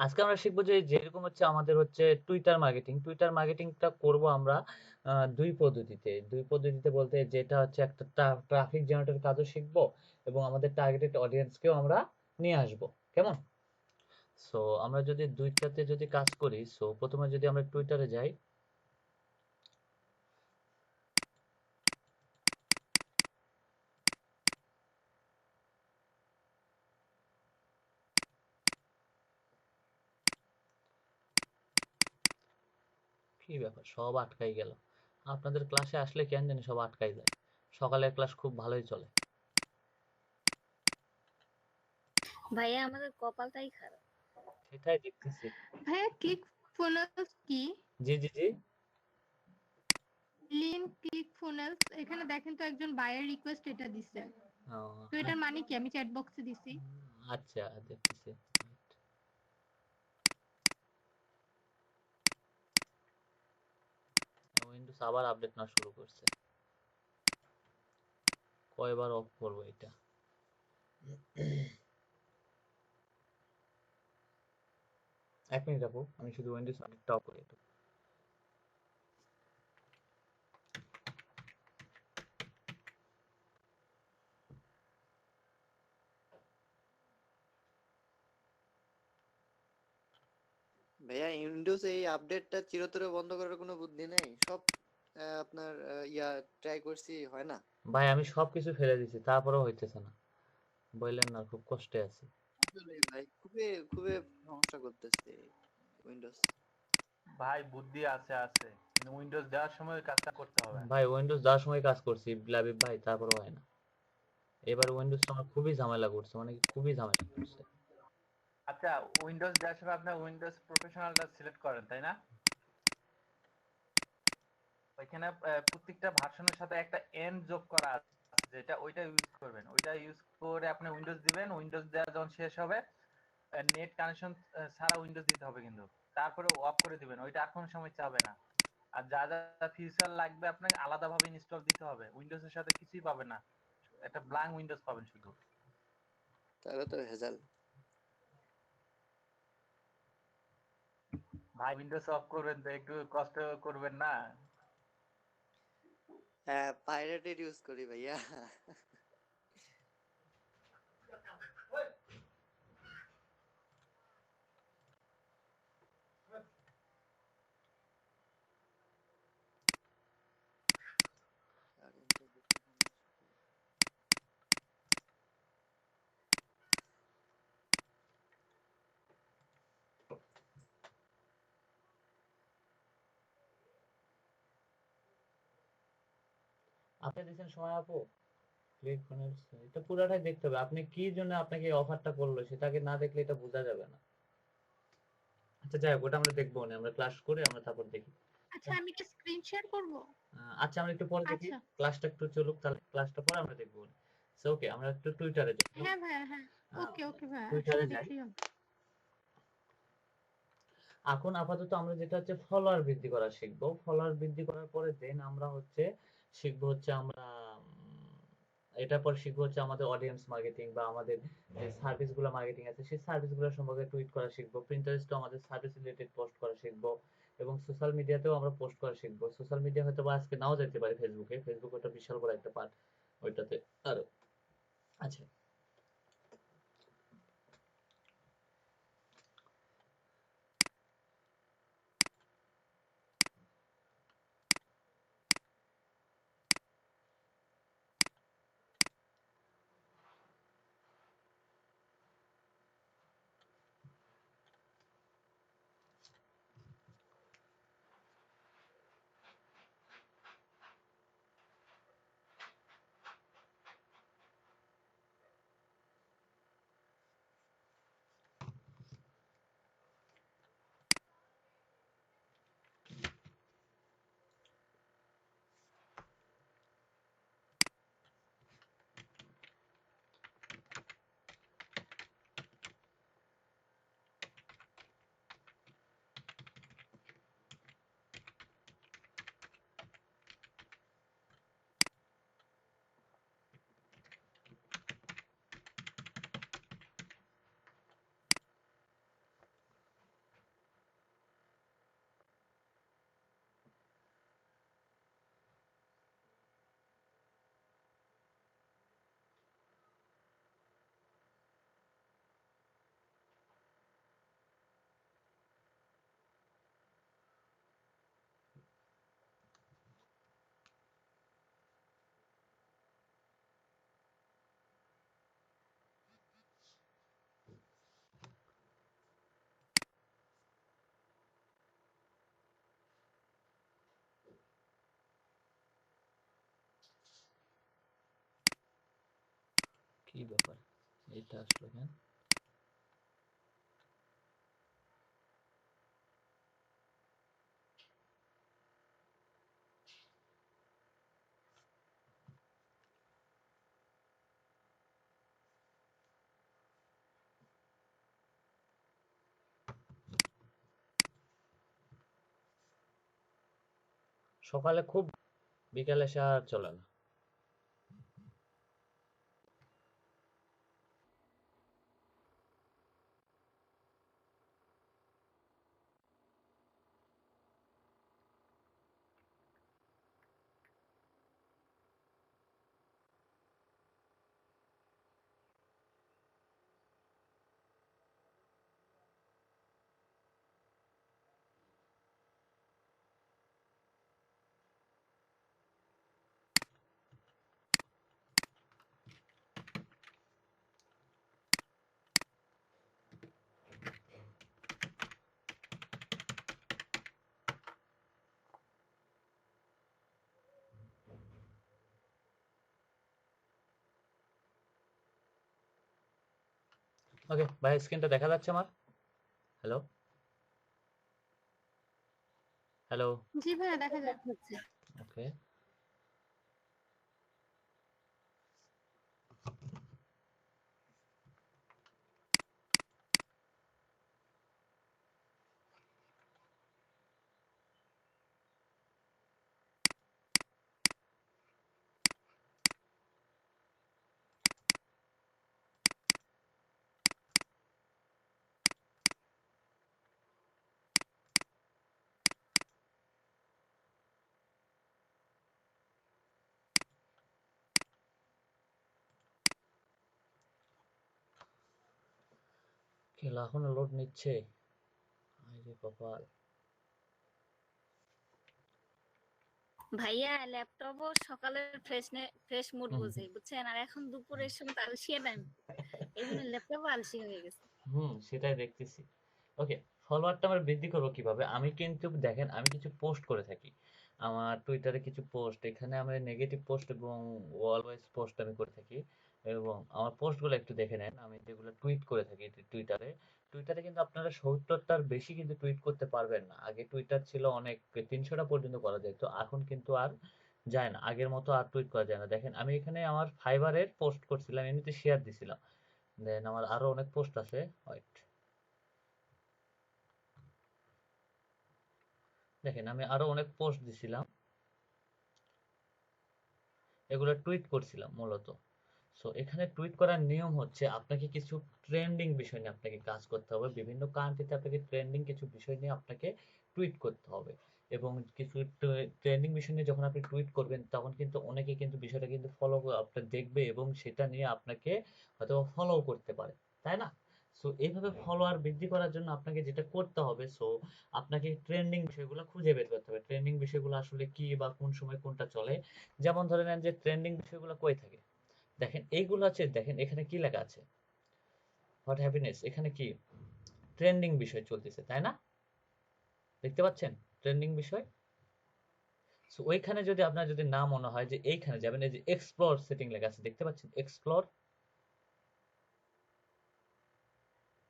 আজকে আমরা শিখবো যে যেরকম হচ্ছে আমাদের হচ্ছে টুইটার মার্কেটিংটা করব আমরা দুই পদ্ধতিতে বলতে যেটা হচ্ছে একটা ট্রাফিক জেনারেটর কাজও শিখবো এবং আমাদের টার্গেটেড অডিয়েন্সকেও আমরা নিয়ে আসবো। কেমন? সো আমরা যদি দুইটাতে যদি কাজ করি, সো প্রথমে যদি আমরা টুইটারে যাই, কি ব্যাপার সব আটকাই গেল। আপনাদের ক্লাসে আসলে কেন জানি সব আটকাই যায়। সকালের ক্লাস খুব ভালোই চলে। ভাইয়া আমাদের কপালটাই খারাপ। সেটাই দেখতেছি। ভাইয়া ক্লিক ফুনেলস কি? জি জি জি। লিন ক্লিক ফুনেলস এখানে দেখেন তো একজন বায়ার রিকোয়েস্ট এটা দিছে। ও, তো এটার মানে কি? আমি চ্যাট বক্সে দিছি। আচ্ছা দেখতেছি। উইন্ডোজ আবার আপডেট না শুরু করছে। কয়বার অফ করবো এটা? এক মিনিট আপু, আমি শুধু উইন্ডোজ আপডেটটা অফ করি একটু। ভাইয়া উইন্ডোজ এই আপডেটটা চিরতরে বন্ধ করার কোনো বুদ্ধি নেই? সব আপনার ট্রাই করছি, হয় না। ভাই আমি সবকিছু ফেলে দিছি তারপরেও হইতেছে না। বললেন না, খুব কষ্টে আছি। আসলে ভাই খুবই খুবই সমস্যা করতেছে উইন্ডোজ। ভাই বুদ্ধি আছে আছে, কিন্তু উইন্ডোজ দেওয়ার সময় ওই কাজটা করতে হবে। ভাই উইন্ডোজ দেওয়ার সময় কাজ করছি লাবিব ভাই, তারপরেও হয় না। এবার উইন্ডোজটা আমার খুবই ঝামেলা করছে, মানে কি খুবই ঝামেলা করছে। আচ্ছা, উইন্ডোজ দেওয়ার সময় আপনি উইন্ডোজ প্রফেশনালটা সিলেক্ট করেন তাই না? ওইখানে প্রত্যেকটা ভার্সনের সাথে একটা এন যোগ করা আছে, যেটা ওইটা ইউজ করবেন। ওইটা ইউজ করে আপনি উইন্ডোজ দিবেন। উইন্ডোজ দেওয়া যখন শেষ হবে, নেট কানেকশন ছাড়া উইন্ডোজ দিতে হবে কিন্তু। তারপরে অফ করে দিবেন, ওইটা আর কোনো সময় চাবে না। আর যা যা ফিচার লাগবে আপনাকে আলাদাভাবে ইনস্টল দিতে হবে, উইন্ডোজের সাথে কিছুই পাবেন না, একটা ব্ল্যাঙ্ক উইন্ডোজ পাবেন শুধু। তাহলে তো ভেজাল। ভাই উইন্ডোজ অফ করবেন তো একটু কষ্ট করবেন না? হ্যাঁ, পাইরেটেড ইউজ করি ভাইয়া। আপনি দিচ্ছেন সময় আপু? ক্লিক ফুনেলস এটা পুরাটাই দেখতে হবে। আপনি কি জন্য আপনাকে এই অফারটা করলো সেটাকে না দেখলে এটা বোঝা যাবে না। আচ্ছা যাই হোক, ওটা আমরা দেখবো না, আমরা ক্লাস করে আমরা তারপর দেখি। আচ্ছা আমি কি স্ক্রিন শেয়ার করব? আচ্ছা আমরা একটু পরে দেখি। আচ্ছা। ক্লাসটা একটু চলুক, তাহলে ক্লাসটা পরে আমরা দেখবো। সো ওকে, আমরা একটু টুইটারে যাই। হ্যাঁ ভাইয়া, হ্যাঁ। আহ, ওকে, ওকে ভাইয়া। টুইটারে একসাথে যাই। দেখলেই হবে। এখন আপাতত আমরা যেটা হচ্ছে ফলোয়ার বৃদ্ধি করা শিখবো। ফলোয়ার বৃদ্ধি করার পরে দেন আমরা হচ্ছে শিখবো হচ্ছে আমরা এটার পর শিখবো হচ্ছে আমাদের অডিয়েন্স মার্কেটিং বা আমাদের যে সার্ভিস গুলো মার্কেটিং আছে সেই সার্ভিস গুলো সম্পর্কে টুইট করা শিখবো। প্রিন্টারেস্টও আমাদের সার্ভিস রিলেটেড পোস্ট করা শিখবো এবং সোশ্যাল মিডিয়াতেও আমরা পোস্ট করা শিখবো। সোশ্যাল মিডিয়া হয়তো বা আজকে নাও যেতে পারে, ফেসবুক ওটা বিশাল বড় একটা পার্ট ওইটাতে আরো আছে। কি ব্যাপার, এটা আসলো কেন? সকালে খুব, বিকালে এসে আর চলে না। ওকে ভাই, স্ক্রিনটা দেখা যাচ্ছে আমার? Hello hello. জি ভাইয়া দেখা যাচ্ছে। হচ্ছে ওকে, খেলা এখনো লোড নিচ্ছে, আরে কপাল। ভাইয়া ল্যাপটপও সকালের ফ্রেশ মুড হুম বুঝে, বুঝছেন? আর এখন দুপুরের সময় তো আলসিয়া টাইম, এই জন্য ল্যাপটপও আলসি হয়ে গেছে। সেটাই দেখতেছি। ওকে, ফলোয়ারটা আমরা বৃদ্ধি করবো কিভাবে? আমি কিন্তু দেখেন, আমি কিছু পোস্ট করে থাকি আমার টুইটারে, কিছু পোস্ট, এখানে আমি নেগেটিভ পোস্ট এবং অলওয়েজ পোস্ট আমি করে থাকি। এবং আমার পোস্টগুলো একটু দেখে নেন, আমি যেগুলো টুইট করে থাকি টুইটারে। টুইটারে কিন্তু আপনারা 70টার বেশি কিন্তু টুইট করতে পারবেন না। আগে টুইটার ছিল অনেক, 300টা পর্যন্ত করা যেত, এখন কিন্তু আর যায় না, আগের মতো আর টুইট করা যায় না। দেখেন আমি এখানে আমার ফাইবারের পোস্ট করছিলাম, এমনিতে শেয়ার দিছিলাম। দেন আমার আরো অনেক পোস্ট আছে, ওয়েট, দেখেন আমি আরো অনেক পোস্ট দিছিলাম, এগুলো টুইট করছিলাম মূলত। সো এখানে টুইট করার নিয়ম হচ্ছে, আপনাকে কিছু ট্রেন্ডিং বিষয় নিয়ে আপনাকে কাজ করতে হবে, বিভিন্ন কান্ট্রিতে আপনাকে ট্রেন্ডিং কিছু বিষয় নিয়ে আপনাকে টুইট করতে হবে। এবং কিছু ট্রেন্ডিং বিষয় নিয়ে যখন আপনি টুইট করবেন, তখন কিন্তু অনেকে কিন্তু বিষয়টা কিন্তু ফলো আপনার দেখবে এবং সেটা নিয়ে আপনাকে হয়তো ফলো করতে পারে, তাই না? সো এইভাবে ফলোয়ার বৃদ্ধি করার জন্য আপনাকে যেটা করতে হবে, সো আপনাকে ট্রেন্ডিং বিষয়গুলো খুঁজে বের করতে হবে, ট্রেন্ডিং বিষয়গুলো আসলে কি বা কোন সময় কোনটা চলে। যেমন ধরে নেন যে ট্রেন্ডিং বিষয়গুলো কই থাকে, দেখেন এইগুলো আছে, দেখেন এখানে কি লেখা আছে, হোয়াট হ্যাপিনেস, এখানে কি ট্রেন্ডিং বিষয় চলতেছে, তাই না? দেখতে পাচ্ছেন ট্রেন্ডিং বিষয়। সো ওইখানে যদি আপনার যদি না মনে হয়, যে এইখানে যাবেন, এই যে এক্সপ্লোর সেটিং লেখা আছে, দেখতে পাচ্ছেন এক্সপ্লোর।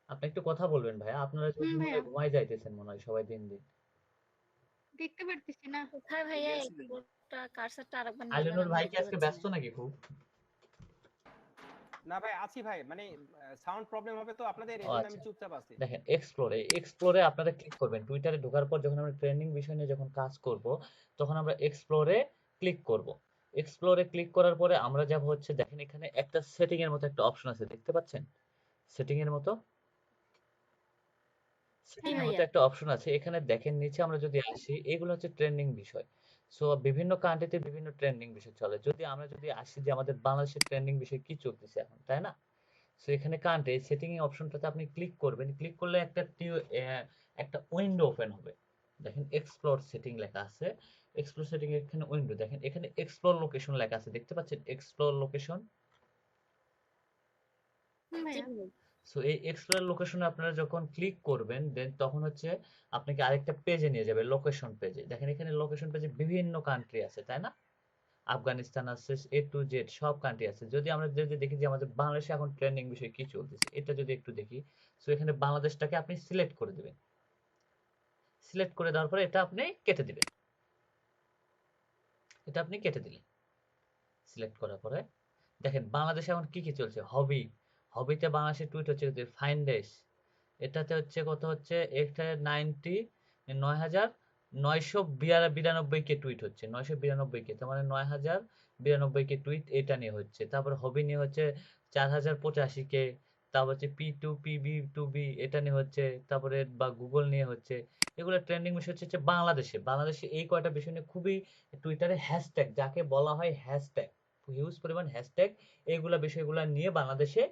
আপনি একটু কথা বলবেন ভাইয়া, আপনারা যদি মনে ভাইয়া হয় ঘুমাই যাইতেছেন মনে হয় সবাই দিন দিন। দেখতে পারতেছি না। কোথায় ভাইয়া একটা কার্সারটা আরেকবার নেবেন, আলিনুর আমি ভাই কি দেখতে আজকে পাচ্ছি ব্যস্ত না। নাকি খুব? না ভাই আছি ভাই, মানে সাউন্ড প্রবলেম হবে তো আপনাদের, ও এজন্য আমি আচ্ছা, চুপচাপ আছি। দেখেন এক্সপ্লোরে, এক্সপ্লোরে আপনারা ক্লিক করবেন, টুইটারে ঢোকার পর যখন আমরা ট্রেন্ডিং বিষয় নিয়ে যখন কাজ করব, তখন আমরা এক্সপ্লোরে ক্লিক করব। এক্সপ্লোরে ক্লিক করার পরে আমরা যাব হচ্ছে, দেখেন এখানে একটা সেটিং এর মতো একটা অপশন আছে, দেখতে পাচ্ছেন সেটিং এর মতো, সেটিং হ্যাঁ এর মতো ভাইয়া। একটা অপশন আছে এখানে, দেখেন নিচে আমরা যদি আসি, এগুলো হচ্ছে ট্রেন্ডিং বিষয়। সো বিভিন্ন কান্ট্রিতে বিভিন্ন ট্রেন্ডিং বিষয় চলে, যদি আমরা যদি আসি যে আমাদের বাংলাদেশের ট্রেন্ডিং বিষয় কি চলতেছে এখন, তাই না? সো এখানে কান্ট্রি সেটিং এর অপশনটাতে আপনি ক্লিক করবেন, ক্লিক করলে একটা উইন্ডো ওপেন হবে। দেখেন এক্সপ্লোর সেটিং লেখা আছে, এক্সপ্লোর সেটিং এখানে উইন্ডো, দেখেন এখানে এক্সপ্লোর লোকেশন লেখা আছে, দেখতে পাচ্ছেন এক্সপ্লোর লোকেশন। জি ভাইয়া ভাইয়া। সো এই এক্সপ্লোর লোকেশনে আপনারা যখন ক্লিক করবেন, দেন তখন হচ্ছে আপনাকে আরেকটা পেজে নিয়ে যাবে, লোকেশন পেজে। দেখেন এখানে লোকেশন পেজে বিভিন্ন কান্ট্রি আছে, তাই না? আফগানিস্তান আছে, A to Z সব কান্ট্রি আছে। যদি আমরা যদি দেখি যে আমাদের বাংলাদেশে এখন ট্রেন্ডিং বিষয় কি চলতেছে, এটা যদি একটু দেখি, সো এখানে বাংলাদেশটাকে আপনি সিলেক্ট করে দিবেন। সিলেক্ট করে দেওয়ার পরে এটা আপনি কেটে দিবেন। এটা আপনি কেটে দিলেন সিলেক্ট করার পরে। দেখেন বাংলাদেশে এখন কি কি চলছে, হবিতে বাংলাদেশের টুইট হচ্ছে ফাইন্ডেস, এটাতে হচ্ছে কত হচ্ছে, এটা 9,992 কে টুইট হচ্ছে, 992 কে, তার মানে 9,092 কে টুইট এটা নিয়ে হচ্ছে। তারপর হবি নিয়ে হচ্ছে 4,085 কে, তারপর হচ্ছে P2PB2B এটা নিয়ে হচ্ছে, তারপরে বা গুগল নিয়ে হচ্ছে। এগুলো ট্রেন্ডিং বিষয় হচ্ছে বাংলাদেশে এই কয়টা বিষয় নিয়ে খুবই টুইটারে হ্যাশট্যাগ, যাকে বলা হয় হ্যাশট্যাগ, হিউজ পরিমাণ হ্যাশট্যাগ, এইগুলা বিষয়গুলা নিয়ে বাংলাদেশে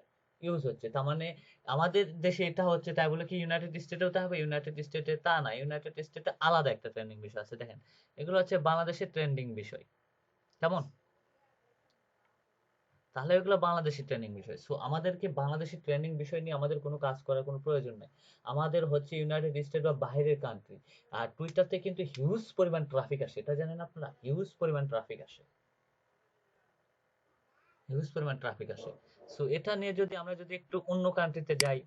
ইউজ হচ্ছে। তার মানে আমাদের দেশে এটা হচ্ছে, তাই বলে কি ইউনাইটেড স্টেটেও তা হবে? ইউনাইটেড স্টেটে তা না, ইউনাইটেড স্টেটে আলাদা একটা ট্রেন্ডিং বিষয় আছে। দেখেন এগুলো হচ্ছে বাংলাদেশের ট্রেন্ডিং বিষয়, কেমন? তাহলে এগুলো বাংলাদেশি ট্রেন্ডিং বিষয়। সো আমাদেরকে বাংলাদেশি ট্রেন্ডিং বিষয় নিয়ে আমাদের কোনো কাজ করার কোনো প্রয়োজন নাই। আমাদের হচ্ছে ইউনাইটেড স্টেট বা বাইরের কান্ট্রি। আর টুইটারতে কিন্তু হিউজ পরিমাণ ট্রাফিক আসে, এটা জানেন আপনারা? হিউজ পরিমাণ ট্রাফিক আসে, হিউজ পরিমাণ ট্রাফিক আসে। সো এটা নিয়ে যদি আমরা যদি একটু অন্য কান্ট্রিতে যাই,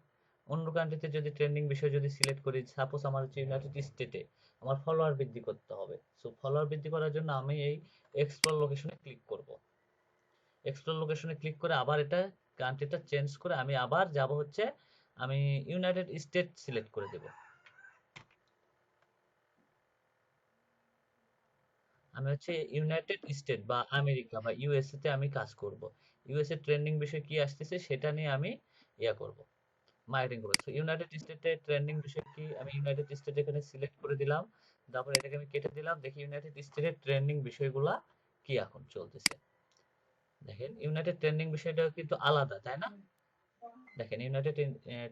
অন্য কান্ট্রিতে যদি ট্রেন্ডিং বিষয় যদি সিলেক্ট করি, সাপোজ আমার হচ্ছে ইউনাইটেড স্টেটে আমার ফলোয়ার বৃদ্ধি করতে হবে। সো ফলোয়ার বৃদ্ধি করার জন্য আমি এই এক্সপ্লোর লোকেশনে ক্লিক করব। এক্সপ্লোর লোকেশনে ক্লিক করে আবার এটা কান্ট্রিটা চেঞ্জ করে আমি আবার যাব হচ্ছে, আমি ইউনাইটেড স্টেট সিলেক্ট করে দেব। আমি হচ্ছে ইউনাইটেড স্টেট বা আমেরিকা বা ইউএসএ তে আমি কাজ করব। ইউএসএ ট্রেন্ডিং বিষয় কি আসতেছে সেটা নিয়ে আমি ইয়া করব, মার্কেটিং করব। সো ইউনাইটেড স্টেটে ট্রেন্ডিং বিষয় কি, আমি ইউনাইটেড স্টেট এখানে সিলেক্ট করে দিলাম, তারপর এটাকে আমি কেটে দিলাম। দেখি ইউনাইটেড স্টেটের ট্রেন্ডিং বিষয়গুলা কি এখন চলতেছে। দেখেন ইউনাইটেড ট্রেন্ডিং বিষয়টা কিন্তু আলাদা, তাই না? দেখেন ইউনাইটেড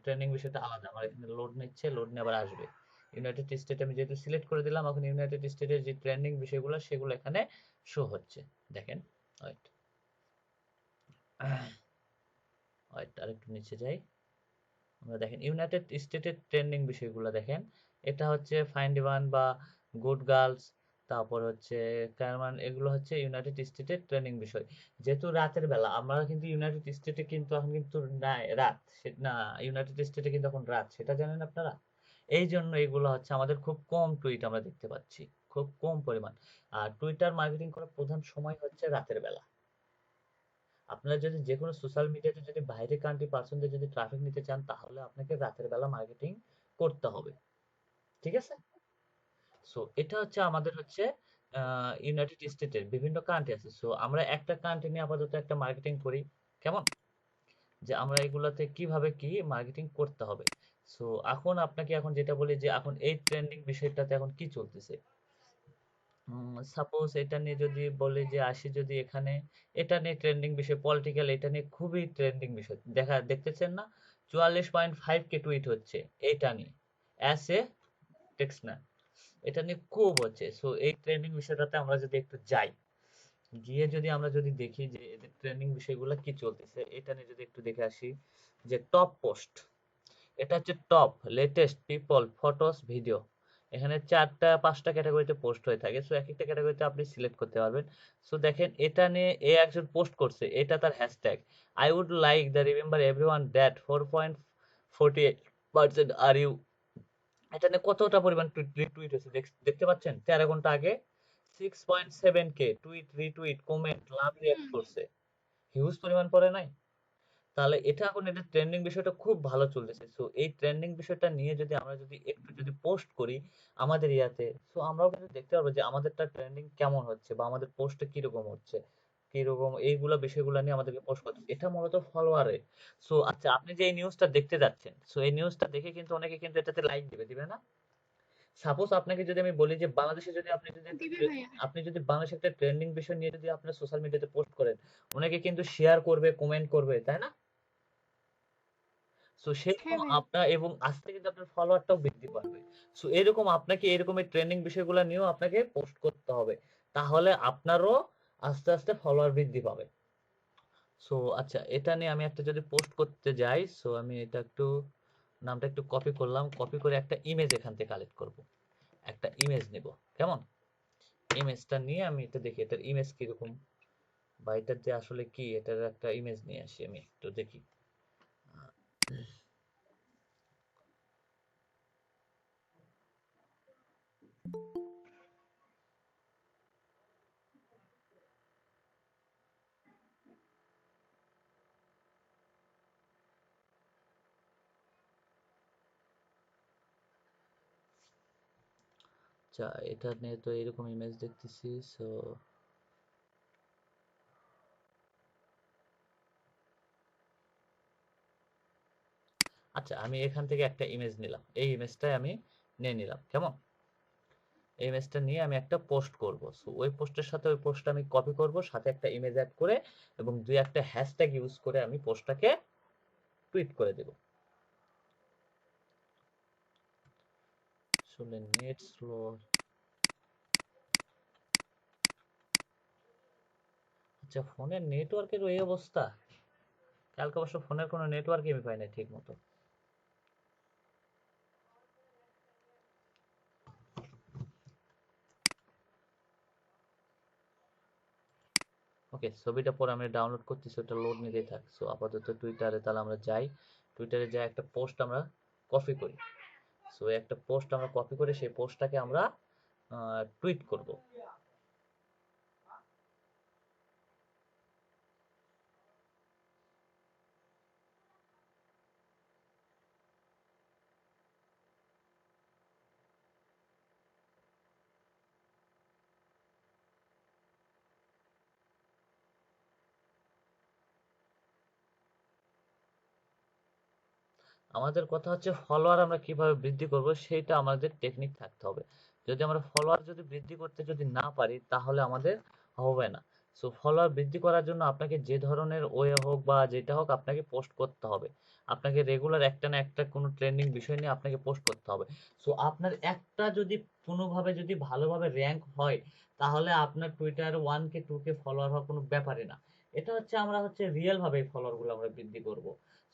ট্রেন্ডিং বিষয়টা আলাদা। আমার এখানে লোড নিচ্ছে, লোড নিয়ে আবার আসবে। ইউনাইটেড স্টেট আমি যেহেতু সিলেক্ট করে দিলাম, এখন ইউনাইটেড স্টেটের যে ট্রেন্ডিং বিষয়গুলো সেগুলো এখানে শো হচ্ছে। দেখেন ওয়েট ওয়েট আরেকটু নিচে যাই। আমরা দেখেন ইউনাইটেড স্টেটের ট্রেন্ডিং বিষয়গুলো দেখেন, এটা হচ্ছে ফাইন্ড ওয়ান বা গুড গার্লস, তারপর হচ্ছে কারমান, এগুলো হচ্ছে ইউনাইটেড স্টেটের ট্রেন্ডিং বিষয়। যেহেতু রাতের বেলা, আমরা কিন্তু ইউনাইটেড স্টেটে কিন্তু এখন কিন্তু নাই রাত, না ইউনাইটেড স্টেটে কিন্তু এখন রাত, সেটা জানেন আপনারা? এই জন্য এগুলো হচ্ছে আমাদের খুব কম টুইট আমরা দেখতে পাচ্ছি, খুব কম পরিমাণ। আর টুইটার মার্কেটিং করার প্রধান সময় হচ্ছে রাতের বেলা। আপনারা যদি যে কোনো সোশ্যাল মিডিয়াতে যদি বাইরে কান্ট্রি পার্সনদের যদি ট্রাফিক নিতে চান, তাহলে আপনাকে রাতের বেলা মার্কেটিং করতে হবে, ঠিক আছে? সো এটা হচ্ছে আমাদের হচ্ছে ইউনাইটেড স্টেটের বিভিন্ন কান্ট্রি আছে। সো আমরা একটা কান্ট্রি নিয়ে আপাতত একটা মার্কেটিং করি, কেমন? যে আমরা এগুলাতে কিভাবে কি মার্কেটিং করতে হবে। সো এখন আপনাকে এখন যেটা বলি যে এখন এই ট্রেন্ডিং বিষয়টাতে এখন কি চলতেছে, সাপোজ এটা নিয়ে যদি বলি যে আসি যদি এখানে, এটা নিয়ে ট্রেন্ডিং বিষয় পলিটিক্যাল, এটা নিয়ে খুবই ট্রেন্ডিং বিষয় দেখতেছেন না? 44.5 কে টুইট হচ্ছে এটা নিয়ে, অ্যাস এ টেক্সট না, এটা নিয়ে খুব হচ্ছে। সো এই ট্রেন্ডিং বিষয়টাতে আমরা যদি একটু যাই, গিয়ে যদি আমরা যদি দেখি যে এদের ট্রেন্ডিং বিষয়গুলো কি চলতেছে, এটা নিয়ে যদি একটু দেখে আসি যে টপ পোস্ট, এটা হচ্ছে top latest people photos video. এখানে 4টা 5টা ক্যাটাগরিতে পোস্ট হয়ে থাকে। সো এক একটা ক্যাটাগরিতে আপনি সিলেক্ট করতে পারবেন। সো দেখেন এটা নিয়ে একজন পোস্ট করছে, এটা তার hashtag I would like the remember everyone that 4.48% are you. এটা নিয়ে কতটা পরিমাণ রিটুইট হয়েছে দেখতে পাচ্ছেন? 13 ঘন্টা আগে 6.7 কে টুইট, রিটুইট, কমেন্ট, লাভ, রিঅ্যাক্ট করছে। হিউজ পরিমাণ পড়ে নাই? তাহলে এটা এখন এটা ট্রেন্ডিং বিষয়টা খুব ভালো চলতেছে। সো এই ট্রেন্ডিং বিষয়টা নিয়ে যদি আমরা যদি একটু যদি পোস্ট করি আমাদের ইয়াতে, সো আমরাও কিন্তু দেখতে পারবো যে আমাদেরটা ট্রেন্ডিং কেমন হচ্ছে বা আমাদের পোস্টে কিরকম হচ্ছে, কিরকম এইগুলা বিষয়গুলো নিয়ে আমাদেরকে পোস্ট করতে, এটা মূলত ফলোয়ারে। সো আচ্ছা আপনি যে এই নিউজটা দেখতে যাচ্ছেন, সো এই নিউজটা দেখে কিন্তু অনেকে কিন্তু এটাতে লাইক দিবে না? সাপোজ আপনাকে যদি আমি বলি যে বাংলাদেশে যদি দিবে ভাইয়া। আপনি যদি বাংলাদেশে একটা ট্রেন্ডিং বিষয় নিয়ে যদি আপনার সোশ্যাল মিডিয়াতে পোস্ট করেন, অনেকে কিন্তু শেয়ার করবে, কমেন্ট করবে, তাই না? সো হ্যাঁ সেরকম ভাইয়া। আপনার এবং আস্তে কিন্তু আপনার ফলোয়ারটাও বৃদ্ধি পাবে। সো এরকম আপনাকে এরকম এই ট্রেন্ডিং বিষয়গুলো নিয়েও আপনাকে পোস্ট করতে হবে, তাহলে আপনারও আস্তে আস্তে ফলোয়ার বৃদ্ধি পাবে। সো আচ্ছা এটা নিয়ে আমি একটা যদি পোস্ট করতে যাই, সো আমি এটা একটু নামটা একটু কপি করলাম, কপি করে একটা ইমেজ এখান থেকে কালেক্ট করব, একটা ইমেজ নেব, কেমন? ইমেজটা নিয়ে আমি এটা দেখি এটার ইমেজ কিরকম, বা এটার যে আসলে কি, এটার একটা ইমেজ নিয়ে আসি আমি একটু দেখি। আচ্ছা, এটা নিয়ে তো এরকম ইমেজ দেখতেছি। সো আচ্ছা, আমি এখান থেকে একটা ইমেজ নিলাম, এই ইমেজটাই আমি নিয়ে নিলাম, কেমন? এই ইমেজটা নিয়ে আমি একটা পোস্ট করব। সো ওই পোস্টের সাথে ওই পোস্টটা আমি কপি করব, সাথে একটা ইমেজ অ্যাড করে এবং দুই একটা হ্যাশট্যাগ ইউজ করে আমি পোস্টটাকে টুইট করে দেব। আসলে নেট স্লো। আচ্ছা, ফোনের নেটওয়ার্কের এই অবস্থা। কালকে অবশ্য ফোনের কোনো নেটওয়ার্কই আমি পাই না ঠিক মতো। ওকে, ছবিটা পরে আমি ডাউনলোড করতেছি, ওটা লোড নিতেই থাক। সো আপাতত টুইটারে তাহলে আমরা যাই। টুইটারে যাই, একটা পোস্ট আমরা কপি করি। সো একটা পোস্ট আমরা কপি করে সেই পোস্টটাকে আমরা টুইট করব। আমাদের কথা হচ্ছে ফলোয়ার আমরা কিভাবে বৃদ্ধি করব, সেইটা আমাদের টেকনিক থাকতে হবে। যদি আমরা ফলোয়ার যদি বৃদ্ধি করতে যদি না পারি তাহলে আমাদের হবে না। সো ফলোয়ার বৃদ্ধি করার জন্য আপনাকে যে ধরনের ওয়ে হোক বা যেটা হোক আপনাকে পোস্ট করতে হবে। আপনাকে রেগুলার একটা না একটা কোনো ট্রেন্ডিং বিষয় নিয়ে আপনাকে পোস্ট করতে হবে। সো আপনার একটা যদি কোনোভাবে যদি ভালোভাবে র্যাঙ্ক হয় তাহলে আপনার টুইটার 1K 2K ফলোয়ার হওয়া কোনো ব্যাপারই না। এটা হচ্ছে আমরা হচ্ছে রিয়েল ভাবে এই ফলোয়ার গুলো আমরা বৃদ্ধি করব।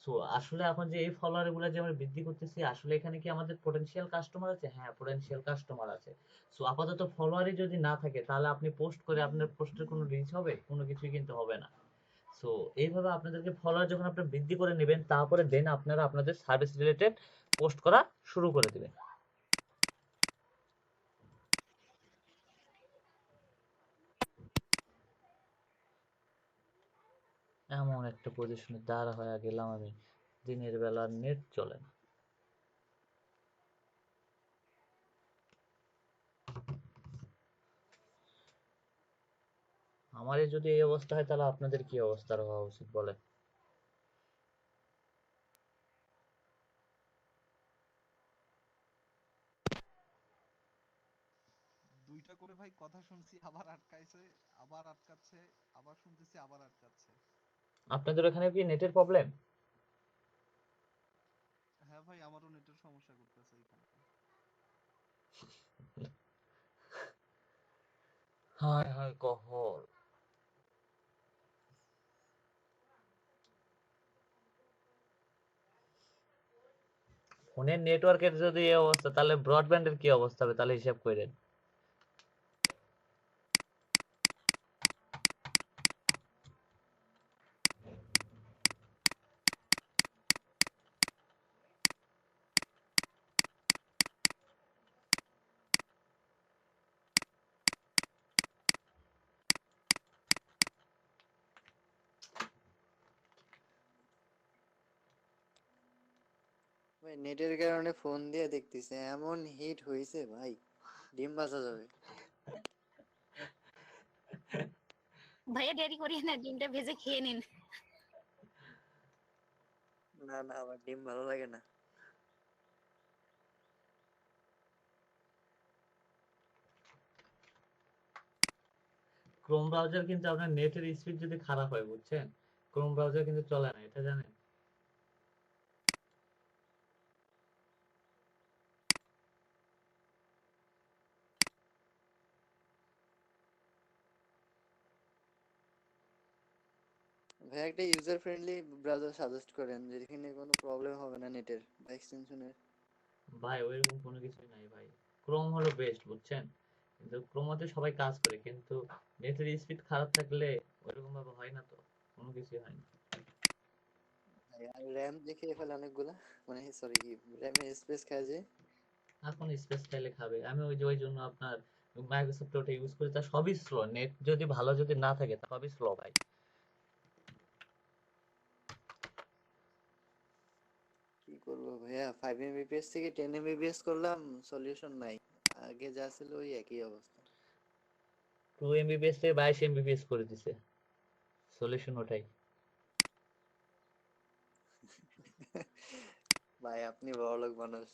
সো আসলে এখন যে এই ফলোয়ার গুলো যে আমরা বৃদ্ধি করতেছি, আসলে এখানে কি আমাদের পোটেনশিয়াল কাস্টমার আছে? হ্যাঁ, পোটেনশিয়াল কাস্টমার আছে। সো আপাতত ফলোয়ারই যদি না থাকে তাহলে আপনি পোস্ট করে আপনার পোস্টের কোনো রিচ হবে? কোনো কিছুই কিন্তু হবে না। সো এইভাবে আপনাদেরকে ফলোয়ার যখন আপনারা বৃদ্ধি করে নেবেন তারপরে দেন আপনারা আপনাদের সার্ভিস রিলেটেড পোস্ট করা শুরু করে দিবেন। এমন একটা পজিশনে দাঁড় হয়ে গেলাম আমি, দিনের বেলা নেট চলে না। আমারই যদি এই অবস্থা হয় তাহলে আপনাদের কি অবস্থার হওয়া উচিত বলেন? দুইটা করে ভাই কথা শুনছি, আবার আটকাইছে, আবার আটকাচ্ছে, আবার শুনতেছি, আবার আটকাচ্ছে। আপনাদের ওখানে কি নেটের প্রবলেম? হ্যাঁ ভাই, আমারও নেটের সমস্যা করতেছে এখানে। হায় হায় কহর। ফোনের নেটওয়ার্কের যদি এই অবস্থা তাহলে ব্রডব্যান্ডের কি অবস্থা হবে তাহলে হিসাব করেন। ভাই নেটের কারণে ফোন দিয়ে দেখতেছে এমন হিট হয়েছে ভাই, ডিম ভাজা যাবে। ভাইয়া দেরি করিয়ে না, ডিমটা ভেজে খেয়ে নিন। না না, আমার ডিম ভালো লাগে না। ক্রোম ব্রাউজার কিন্তু আপনার নেটের স্পিড যদি খারাপ হয়, বুঝছেন, ক্রোম ব্রাউজার কিন্তু চলে না, এটা জানেন? ভাই একটা ইউজার ফ্রেন্ডলি ব্রাউজার সাজেস্ট করেন যেখানে কোনো প্রবলেম হবে না নেটের বা এক্সটেনশনের। ভাই ওইরকম কোনো কিছুই নাই ভাই, ক্রোম হলো বেস্ট, বুঝছেন? কিন্তু ক্রোমাতে সবাই কাজ করে, কিন্তু নেটের স্পিড খারাপ থাকলে ওইরকম ভাবে হয় না, তো কোনো কিছুই হয় না। আর র্যাম দেখে ফেলে অনেকগুলা, মানে সরি র্যামের স্পেস খায় যে। এখন স্পেস চাইলে খাবে। আমি ওই জন্য আপনার মাইক্রোসফট ওটা ইউজ করি, তা সবই স্লো। নেট যদি ভালো যদি না থাকে তা সবই স্লো ভাই। কি করবো ভাইয়া, 5 এমবিপিএস থেকে 10 এমবিপিএস করলাম, সলিউশন নাই। আগে যা ছিল ওই একই অবস্থা। 2 এমবিপিএস থেকে 22 এমবিপিএস করে দিছে, সলিউশন ওটাই। ভাই আপনি বড়লোক মানুষ।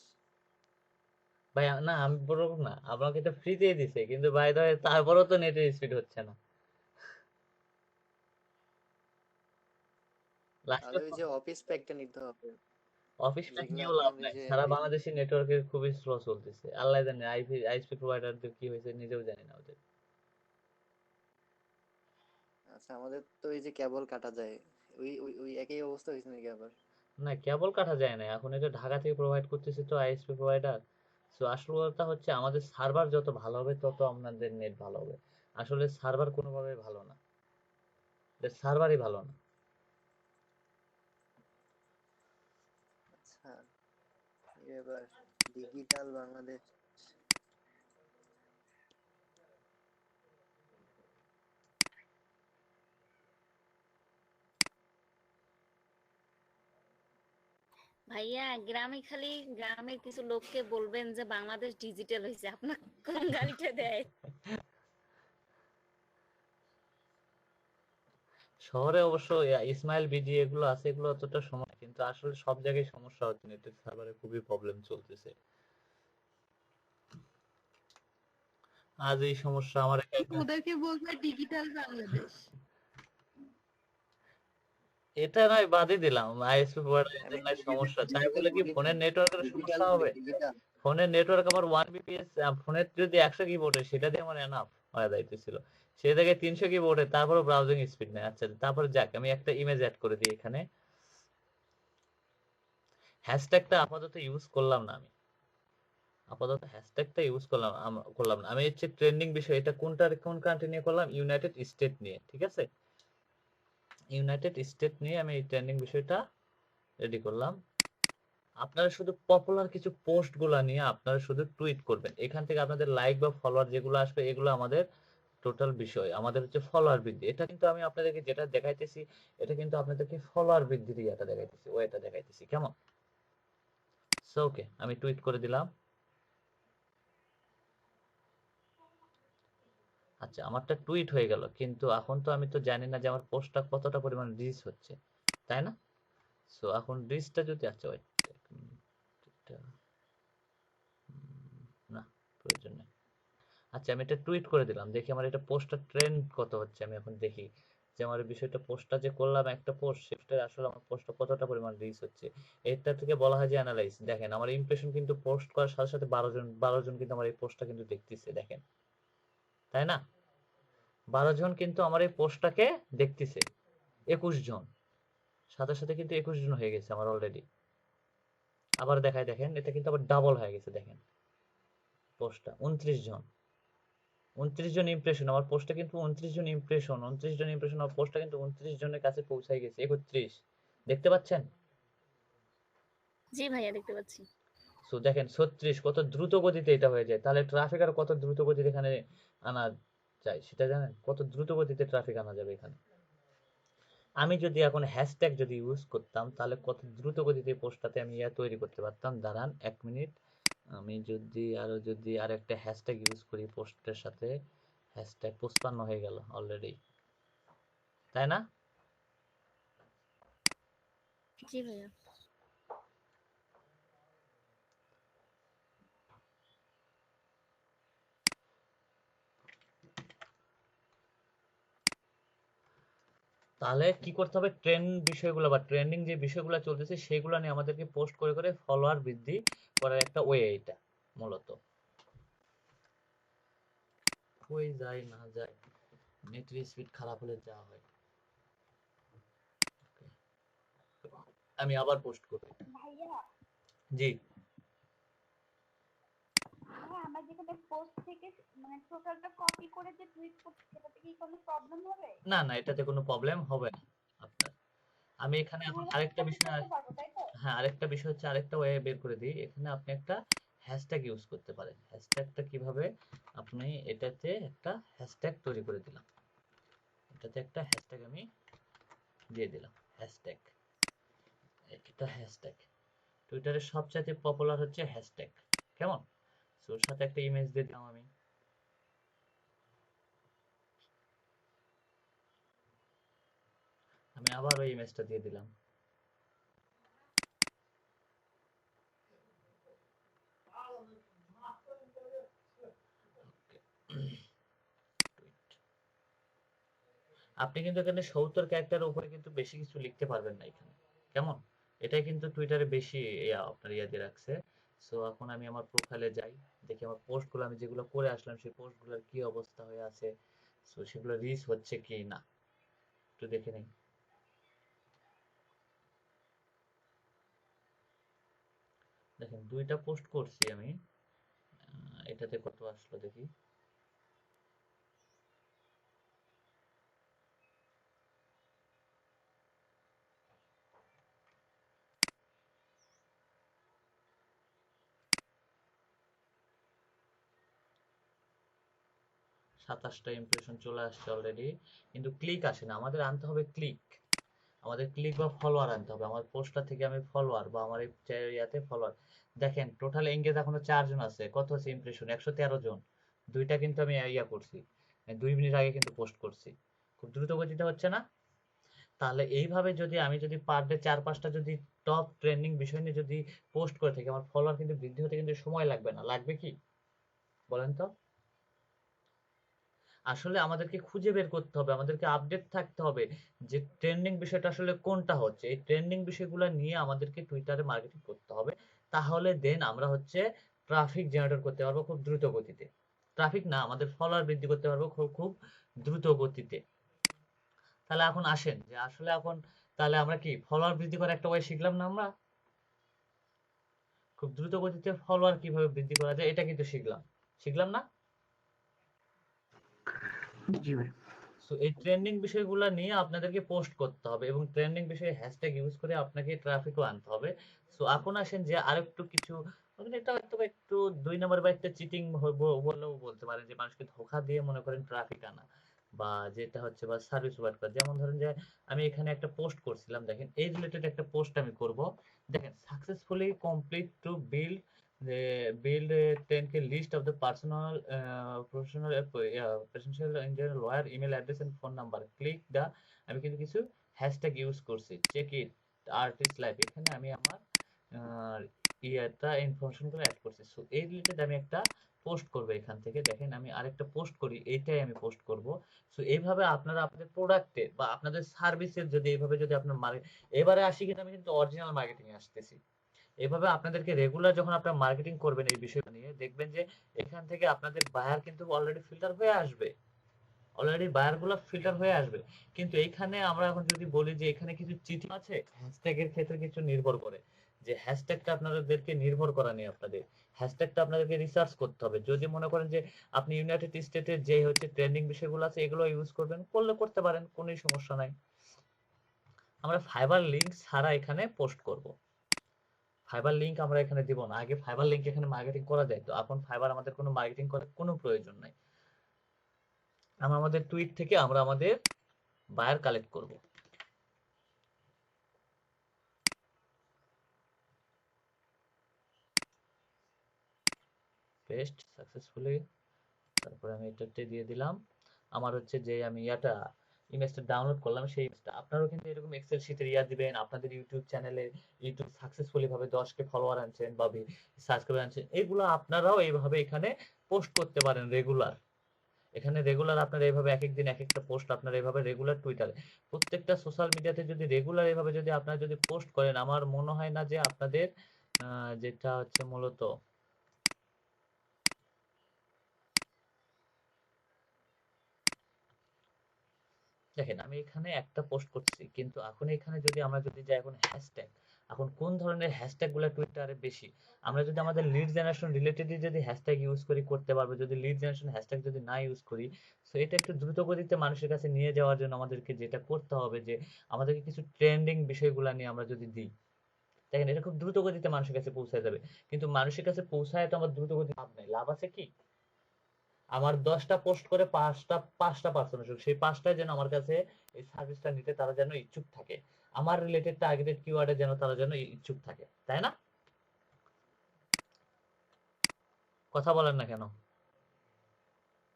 ভাই না, আমি বড় না, আমাকে তো ফ্রিতেই দিছে, কিন্তু ভাই তারপরেও তো নেটের স্পিড হচ্ছে না লাস্টে। তাহলে ওই যে অফিস প্যাকটা নিতে হবে, অফিস প্যাক যেগুলো নিয়েও লাভ আপনার ওই নাই, যে সারা বাংলাদেশি নেটওয়ার্কের খুবই স্লো চলতেছে। আল্লাহ জানে আইএসপি প্রোভাইডারদের কি হয়েছে, নিজেও জানি না ওদের। আচ্ছা আমাদের তো এই যে কেবল কাটা যায়, ওই ওই ওই একই অবস্থা হয়েছে নাকি আবার? না, কেবল কাটা যায় না, এখন এটা ঢাকা থেকে প্রোভাইড করতেছে তো আইএসপি প্রোভাইডার। সো আসল কথা হচ্ছে আমাদের সার্ভার যত ভালো হবে তত আপনাদের নেট ভালো হবে। আসলে সার্ভার কোনোভাবে ভালো না, সার্ভারই ভালো না। আচ্ছা এবার ডিজিটাল বাংলাদেশ। ভাইয়া গ্রামে খালি গ্রামের কিছু লোককে বলবেন যে বাংলাদেশ ডিজিটাল হয়েছে, আপনার কোন গাড়িটা দেয়? শহরে অবশ্য ইসমাইল বিডি এগুলো আছে, এগুলো অতটা সময়, কিন্তু আসলে সব জায়গায় সমস্যা হচ্ছে, নেটের সার্ভারে খুবই প্রবলেম চলতেছে। আজ এই সমস্যা আমার ওদেরকে বলবে ডিজিটাল বাংলাদেশ। এটা নয়, বাদই দিলাম, আইএসপি প্রোভাইডার আমি নাই সমস্যা, তাই ডিজিটাল বলে কি ফোনের নেটওয়ার্কের ডিজিটাল সমস্যা হবে? ডিজিটাল ফোনের নেটওয়ার্ক আমার 1 বিপিএস, ফোনের যদি 100 কি বোর্ডে সেটা দিয়ে আমার এনাফ হয়ে যাইতেছিল। সে থেকে 300 কি বোর্ডে, তারপরে ব্রাউজিং স্পিড নেই। আচ্ছা তারপরে যাক, আমি একটা ইমেজ অ্যাড করে দিই এখানে। হ্যাশট্যাগটা আপাতত ইউজ করলাম না আমি, আপাতত হ্যাশট্যাগটা ইউজ করলাম না আমি। হচ্ছে ট্রেন্ডিং বিষয়, এটা কোন কান্ট্রি নিয়ে করলাম, ইউনাইটেড স্টেট নিয়ে, ঠিক আছে। ইউনাইটেড স্টেট নিয়ে আমি এই ট্রেন্ডিং বিষয়টা রেডি করলাম। আপনারা শুধু পপুলার কিছু পোস্ট গুলা নিয়ে আপনারা শুধু টুইট করবেন, এখান থেকে আপনাদের লাইক বা ফলোয়ার যেগুলো আসবে এগুলো আমাদের টোটাল বিষয়। আমাদের হচ্ছে ফলোয়ার বৃদ্ধি, এটা কিন্তু আমি আপনাদেরকে যেটা দেখাইতেছি, এটা কিন্তু আপনাদেরকে ফলোয়ার বৃদ্ধির ইয়েটা দেখাইতেছি, ওইটা দেখাইতেছি, কেমন? সো ওকে, আমি টুইট করে দিলাম। আচ্ছা আমারটা টুইট হয়ে গেল, কিন্তু এখন তো আমি তো জানি না যে আমার পোস্টটা কতটা পরিমাণ রিচ হচ্ছে, তাই না? সো এখন রিচটা যদি, আচ্ছা ওয়েট, না প্রয়োজন নেই। আচ্ছা আমি এটা টুইট করে দিলাম, দেখি আমার এটা পোস্টটা ট্রেন্ড কত হচ্ছে। আমি এখন দেখি যে আমার এই বিষয়টা, পোস্টটা যে করলাম একটা পোস্ট, সেটা আসলে আমার পোস্টটা কতটা পরিমাণ রিচ হচ্ছে। এটা থেকে বলা হয় যে অ্যানালাইজ। দেখেন আমার ইমপ্রেশন কিন্তু পোস্ট করার সাথে সাথে 12 জন কিন্তু আমার এই পোস্টটা কিন্তু দেখতেছে, দেখেন, তাই না? 12 জন কিন্তু আমার এই পোস্টটাকে দেখতেছে। 21 জন, সাথে সাথে কিন্তু 21 জন হয়ে গেছে আমার অলরেডি। আবার দেখায়, দেখেন এটা কিন্তু আবার ডাবল হয়ে গেছে, দেখেন পোস্টটা 29 জন। 29 জন ইমপ্রেশন আমার পোস্টটা, কিন্তু 29 জন ইমপ্রেশন আমার পোস্টটা কিন্তু 29 জনের কাছে পৌঁছায় গেছে। 31 দেখতে পাচ্ছেন? জি ভাইয়া দেখতে পাচ্ছি। সো দেখেন 36 কত দ্রুত গতিতে এটা হয়ে যায়। তাহলে ট্রাফিক আর কত দ্রুত গতিতে এখানে আনা যায় সেটা জানেন? কত দ্রুত গতিতে ট্রাফিক আনা যাবে এখানে। আমি যদি এখন হ্যাশট্যাগ যদি ইউজ করতাম তাহলে কত দ্রুত গতিতে পোস্টটাতে আমি তৈরি করতে পারতাম। দাঁড়ান 1 মিনিট, আমি যদি আর একটা হ্যাশট্যাগ ইউজ করি পোস্টের সাথে, হ্যাশট্যাগ 55 হয়ে গেল অলরেডি, তাই না? জি ভাইয়া। তাহলে কি করতে হবে, বিষয়গুলো বা ট্রেন্ডিং যে বিষয়গুলো চলতেছে সেগুলো নিয়ে আমাদেরকে পোস্ট করে করে ফলোয়ার বৃদ্ধি করার একটা ওয়ে এটা মূলত। কই যায় না যায়, নেটের স্পিড খারাপ হলে যা হয়। আমি আবার পোস্ট করব। জি হ্যাঁ, আমার যেখানে পোস্ট থেকে মানে টোটালটা কপি করে যে টুইট করছি সেটাতে কি কোনো প্রবলেম হবে? না না, এটাতে কোনো প্রবলেম হবে না আপনার। আমি এখানে এখন দুইভাবে আরেকটা কপি বিষয় করতে পারবো তাই তো? হ্যাঁ, আরেকটা বিষয় হচ্ছে, আরেকটা ওয়ে বের করে দিই। এখানে আপনি একটা হ্যাশট্যাগ ইউজ করতে পারেন। হ্যাশট্যাগটা কিভাবে, আপনি এটাতে একটা হ্যাশট্যাগ তৈরি করে দিলাম, এটাতে একটা হ্যাশট্যাগ আমি দিয়ে দিলাম, হ্যাশট্যাগ, এটা হ্যাশট্যাগ। টুইটারের সবচাইতে পপুলার হচ্ছে হ্যাশট্যাগ, কেমন? সো ওর সাথে একটা ইমেজ দিয়ে দিলাম আমি। আমি আবার ওই ইমেজটা দিয়ে দিলাম। আপনি কিন্তু এখানে 70 ক্যারেক্টারের উপরে কিন্তু বেশি কিছু লিখতে পারবেন না এখানে, কেমন? এটাই কিন্তু টুইটারে বেশি আপনার দিয়ে রাখছে। সো এখন আমি আমার প্রোফাইলে যাই, দেখি আমার পোস্টগুলো আমি যেগুলো করে আসলাম সেই পোস্টগুলোর কি অবস্থা হয়ে আছে, সো সেগুলো রিচ হচ্ছে কি না একটু দেখে নিই। দেখেন 2টা পোস্ট করছি আমি, এটাতে কত আসলো দেখি। সাতাশটা ইমপ্রেশন চলে আসছে অলরেডি, কিন্তু ক্লিক আসে না। আমাদের আনতে হবে ক্লিক, আমাদের ক্লিক বা ফলোয়ার আনতে হবে। আমার পোস্টটা থেকে আমি ফলোয়ার বা আমার এই ইয়াতে ফলোয়ার। দেখেন টোটাল এঙ্গেজ এখনো 4 জন আছে, কত আছে ইমপ্রেশন? 113 জন। 2টা কিন্তু আমি করছি, 2 মিনিট আগে কিন্তু পোস্ট করছি। খুব দ্রুত গতিতে হচ্ছে না? তাহলে এইভাবে যদি আমি যদি পার ডে 4-5টা যদি টপ ট্রেন্ডিং বিষয় নিয়ে যদি পোস্ট করে থাকি, আমার ফলোয়ার কিন্তু বৃদ্ধি হতে কিন্তু সময় লাগবে না। লাগবে কি বলেন তো? আসলে আমাদেরকে খুঁজে বের করতে হবে, আমাদেরকে আপডেট থাকতে হবে যে ট্রেন্ডিং বিষয়টা আসলে কোনটা হচ্ছে। এই ট্রেন্ডিং বিষয়গুলো নিয়ে আমাদেরকে টুইটারে মার্কেটিং করতে হবে। তাহলে দেন আমরা হচ্ছে ট্রাফিক জেনারেট করতে পারবো খুব দ্রুত গতিতে। ট্রাফিক না, আমাদের ফলোয়ার বৃদ্ধি করতে পারবো খুব খুব দ্রুত গতিতে। তাহলে এখন আসেন যে আসলে এখন তাহলে আমরা কি ফলোয়ার বৃদ্ধি করার একটা ওয়ে শিখলাম না? আমরা খুব দ্রুত গতিতে ফলোয়ার কিভাবে বৃদ্ধি করা যায় এটা কিন্তু শিখলাম, শিখলাম না? জি ভাই। সো এই ট্রেন্ডিং বিষয়গুলো নিয়ে আপনাদেরকে পোস্ট করতে হবে এবং ট্রেন্ডিং বিষয়ে হ্যাশট্যাগ ইউজ করে আপনাকে ট্রাফিকও আনতে হবে। সো এখন আসেন যে আরেকটু কিছু, মানে এটা হয়তো বা একটু 2 নম্বর বা একটা চিটিং বলেও বলতে পারেন, যে মানুষকে ধোঁকা দিয়ে মনে করেন ট্রাফিক আনা বা যেটা হচ্ছে বা সার্ভিস প্রোভাইড করা। যেমন ধরেন যে আমি এখানে একটা পোস্ট করছিলাম, দেখেন এই রিলেটেড একটা পোস্ট আমি করব। দেখেন successfully complete to build build a 10K list of the personal professional potential engineer lawyer email address and phone number. Click the, আমি কিন্তু কিছু হ্যাশট্যাগ ইউজ করছি, চেক ইট আর্টিস্ট লাইফ। এখানে আমি আমার ইয়েটা ইনফরমেশন গুলো অ্যাড করছি। সো এই রিলেটেড আমি একটা পোস্ট করব এখান থেকে। দেখেন আমি আরেকটা পোস্ট করি, এইটাই আমি পোস্ট করব। সো এইভাবে আপনারা আপনাদের প্রোডাক্টে বা আপনাদের সার্ভিসের যদি এইভাবে যদি আপনার এবারে আসি, কিন্তু আমি কিন্তু অরিজিনাল মার্কেটিং এ আসতেছি। এভাবে আপনাদেরকে রেগুলার যখন আপনারা মার্কেটিং করবেন এই বিষয় নিয়ে, দেখবেন যে এখান থেকে আপনাদের বায়ার কিন্তু অলরেডি ফিল্টার হয়ে আসবে, অলরেডি বায়ার গুলো ফিল্টার হয়ে আসবে। কিন্তু এইখানে আমরা এখন যদি বলি যে এখানে কিছু চিঠি আছে, হ্যাশট্যাগের ক্ষেত্রে কিছু নির্ভর করে, যে হ্যাশট্যাগটা আপনাদেরকে নির্ভর করা নেই। আপনাদের হ্যাশট্যাগটা আপনাদেরকে রিসার্চ করতে হবে। যদি মনে করেন যে আপনি ইউনাইটেড স্টেটের যে হচ্ছে ট্রেন্ডিং বিষয়গুলো আছে এগুলো ইউজ করবেন, করলে করতে পারেন, কোনো সমস্যা নাই। আমরা ফাইবার লিংক ছাড়া এখানে পোস্ট করব। ফাইবার লিংক আমরা এখানে দিব না। আগে ফাইবার লিংক এখানে মার্কেটিং করা যায়, তো এখন ফাইবার আমাদের কোনো মার্কেটিং করার কোনো প্রয়োজন নাই। আমরা আমাদের টুইট থেকে আমরা আমাদের বায়ার কালেক্ট করব। পেস্ট সাকসেসফুলি, তারপরে আমি এটাতে দিয়ে দিলাম। আমার হচ্ছে যে আমি ইমেজটা ডাউনলোড করলাম সেই ইমেজটা। আপনারাও কিন্তু এরকম এক্সেল শীটের দিবেন। আপনাদের ইউটিউব চ্যানেলে ইউটিউব সাকসেসফুলি ভাবে 10K ফলোয়ার আনছেন বা সাবস্ক্রাইবার আনছেন, এগুলো আপনারাও এইভাবে এখানে পোস্ট করতে পারেন রেগুলার। এখানে রেগুলার আপনারা এইভাবে এক এক দিন এক একটা পোস্ট আপনারা এইভাবে রেগুলার টুইটারে প্রত্যেকটা সোশ্যাল মিডিয়াতে যদি রেগুলার এইভাবে যদি আপনারা যদি পোস্ট করেন, আমার মনে হয় না যে আপনাদের যেটা হচ্ছে মূলত দেখেন আমি এখানে একটা পোস্ট করছি, কিন্তু এখন এখানে যদি আমরা যদি যাই এখন হ্যাশট্যাগ, এখন কোন ধরনের হ্যাশট্যাগ গুলো টুইটারে বেশি, আমরা যদি আমাদের লিড জেনারেশন রিলেটেড যদি হ্যাশট্যাগ ইউজ করি করতে পারবো, যদি লিড জেনারেশন হ্যাশট্যাগ যদি না ইউজ করি, তো এটা একটু দ্রুত গতিতে মানুষের কাছে নিয়ে যাওয়ার জন্য আমাদেরকে যেটা করতে হবে যে আমাদেরকে কিছু ট্রেন্ডিং বিষয়গুলো নিয়ে আমরা যদি দিই, দেখেন এটা খুব দ্রুত গতিতে মানুষের কাছে পৌঁছায় যাবে। কিন্তু মানুষের কাছে পৌঁছায় তো আমার দ্রুত গতি লাভ নেই, লাভ আছে কি, আমার 10টা পোস্ট করে পাঁচটা পার্সন আসুক, সেই পাঁচটায় যেন আমার কাছে এই সার্ভিসটা নিতে তারা যেন ইচ্ছুক থাকে, আমার রিলেটেড টার্গেটেড কিওয়ার্ডে যেন তারা যেন ইচ্ছুক থাকে, তাই না? কথা বলেন না কেন?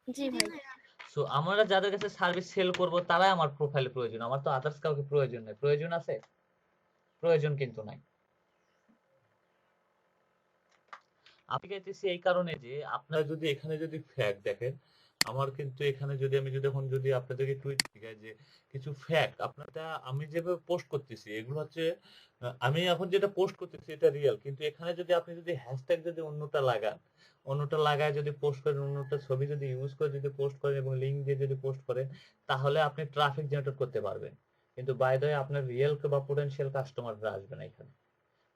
জি ভাই। সো আমরা যাদের কাছে সার্ভিস সেল করব তারাই আমার প্রোফাইলে প্রয়োজন, আমার তো আদার্স কাউকে প্রয়োজন নেই। প্রয়োজন আছে? প্রয়োজন কিন্তু নাই। আমি চাইতেছি এই কারণে যে আপনারা যদি এখানে যদি ফ্যাক্ট দেখেন, আমার কিন্তু এখানে যদি আমি যদি এখন যদি আপনাদেরকে টুইট দেখাই যে কিছু ফ্যাক্ট আপনারা, আমি যেভাবে পোস্ট করতেছি এগুলো হচ্ছে আমি এখন যেটা পোস্ট করতেছি এটা রিয়েল, কিন্তু এখানে যদি আপনি যদি হ্যাশট্যাগ যদি অন্যটা লাগান, অন্যটা লাগায় যদি পোস্ট করেন, অন্যটা ছবি যদি ইউজ করে যদি পোস্ট করেন এবং লিঙ্ক দিয়ে যদি পোস্ট করেন, তাহলে আপনি ট্রাফিক জেনারেট করতে পারবেন। কিন্তু বাই দ্য ওয়ে আপনার রিয়েল বা পোটেনশিয়াল কাস্টমাররা আসবে না এখানে,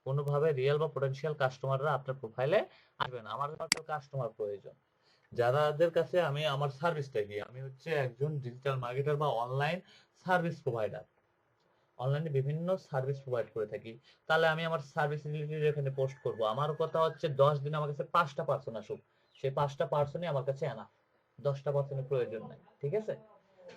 কোনোভাবে রিয়েল বা পোটেনশিয়াল কাস্টমাররা আপনার প্রোফাইলে আসবে না। আমার কাস্টমার প্রয়োজন যাদের কাছে আমি আমার সার্ভিসটা কি, আমি হচ্ছে একজন ডিজিটাল মার্কেটার বা অনলাইন সার্ভিস প্রোভাইডার, অনলাইনে বিভিন্ন সার্ভিস প্রোভাইড করে থাকি। তাহলে আমি আমার সার্ভিস রিলেটেড এখানে পোস্ট করব। আমার কথা হচ্ছে 10 দিন আমার কাছে 5টা পার্সন আসুক, সেই 5টা পার্সনই আমার কাছে আনা, 10টা পার্সনের প্রয়োজন নাই, ঠিক আছে?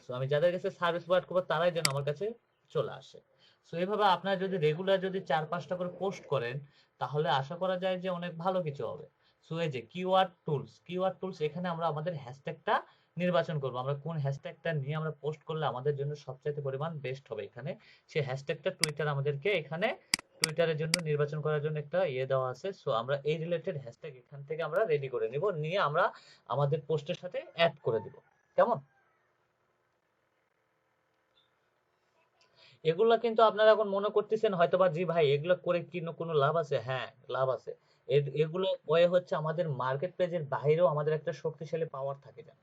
সো আমি যাদের কাছে সার্ভিস প্রোভাইড করবো তারাই যেন আমার কাছে চলে আসে। সো এইভাবে আপনারা যদি রেগুলার যদি 4-5টা করে পোস্ট করেন, তাহলে আশা করা যায় যে অনেক ভালো কিছু হবে। সো এই যে কিওয়ার্ড টুলস এখানে আমরা আমাদের হ্যাশট্যাগটা নির্বাচন করব, আমরা কোন হ্যাশট্যাগটা নিয়ে আমরা পোস্ট করলে আমাদের জন্য সবচাইতে পরিমাণ বেস্ট হবে। এখানে সেই হ্যাশট্যাগটা টুইটার আমাদেরকে এখানে টুইটারের জন্য নির্বাচন করার জন্য একটা দেওয়া আছে। সো আমরা এই রিলেটেড হ্যাশট্যাগ এখান থেকে আমরা রেডি করে নিব, নিয়ে আমরা আমাদের পোস্টের সাথে অ্যাড করে দিব। কেমন? এগুলা কিন্তু আপনারা এখন মনে করতেছেন হয়তোবা জি ভাই এগুলো করে কি কোনো লাভ আছে? হ্যাঁ, লাভ আছে। এগুলো ওয়ে হচ্ছে আমাদের মার্কেট পেজের বাইরেও আমাদের একটা শক্তিশালী পাওয়ার থাকে যেন।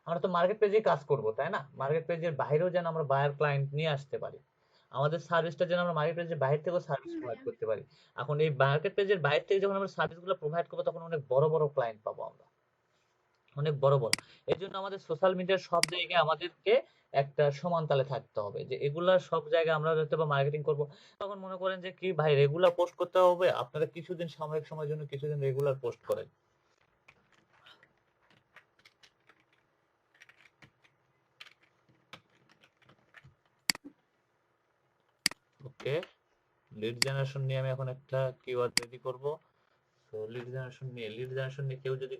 আমরা তো মার্কেট পেজে কাজ করব, তাই না? মার্কেট পেজের বাইরেও যেন আমরা বায়ার ক্লায়েন্ট নিয়ে আসতে পারি। আমাদের সার্ভিসটা যেন আমরা মার্কেট পেজের বাইরে থেকেও সার্ভিস প্রোভাইড করতে পারি। এখন এই মার্কেট পেজের বাইরে থেকে যখন আমরা সার্ভিসগুলো প্রোভাইড করব তখন অনেক বড় বড় ক্লায়েন্ট পাবো আমরা, অনেক বড় বড়। এই জন্য আমাদের সোশ্যাল মিডিয়ার সব জায়গায় আমাদেরকে একটা সমান তালে থাকতে হবে, যে এগুলা সব জায়গায় আমরা হয়তো বা মার্কেটিং করব। তখন মনে করেন যে কি ভাই রেগুলার পোস্ট করতে হবে, আপনারা কিছুদিন সাময়িক সময়ের জন্য কিছুদিন রেগুলার পোস্ট করেন। ওকে, লিড জেনারেশন নিয়ে আমি এখন একটা কিওয়ার্ড রেডি করব। তো লিড জেনারেশন নিয়ে কেউ যদি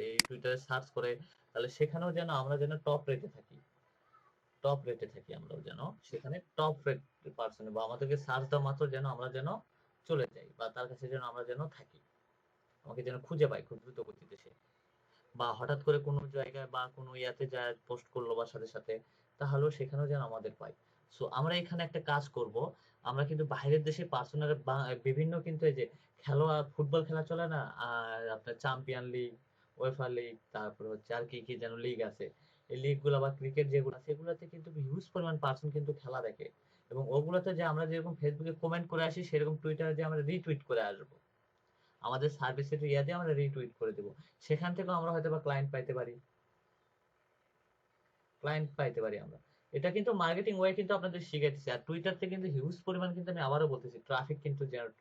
এই টুইটারে সার্চ করে, তাহলে সেখানেও যেন আমরা যেন টপ রেটে থাকি, আমরাও যেন সেখানে টপ রেট পার্সনে বা আমাদেরকে সার্চ দেওয়া মাত্র যেন আমরা যেন চলে যাই, বা তার কাছে যেন আমরা যেন থাকি, আমাকে যেন খুঁজে পাই খুব দ্রুত গতিতে সে, বা হঠাৎ করে কোনো জায়গায় বা কোনো ইয়াতে যায় পোস্ট করলো বা সাথে সাথে, তাহলেও সেখানেও যেন আমাদের পাই। সো আমরা এখানে একটা কাজ করব, আমরা কিন্তু বাইরের দেশে পার্সোনাল বিভিন্ন কিন্তু এই যে খেলোয়াড় ফুটবল খেলা চলে না, আর আপনার চ্যাম্পিয়ন লিগ, ওয়েফা লিগ, তারপর হচ্ছে আর কি কি যেন লিগ আছে, এই লিগ গুলো বা ক্রিকেট যেগুলো আছে এগুলোতে কিন্তু হিউজ পরিমাণ পার্সন কিন্তু খেলা দেখে, এবং ওগুলোতে যে আমরা যেরকম ফেসবুকে কমেন্ট করে আসি সেরকম টুইটারে যে আমরা রিটুইট করে আসবো, আমাদের সার্ভিসের ইয়াতে আমরা রিটুইট করে দেব, সেখান থেকেও আমরা হয়তো বা ক্লায়েন্ট পাইতে পারি আমরা। এটা কিন্তু মার্কেটিং ওয়ে কিন্তু আপনাদের শিখাইতেছি। আর টুইটারতে কিন্তু হিউজ পরিমাণ কিন্তু আমি আবারও বলতেছি ট্রাফিক কিন্তু জেনারেট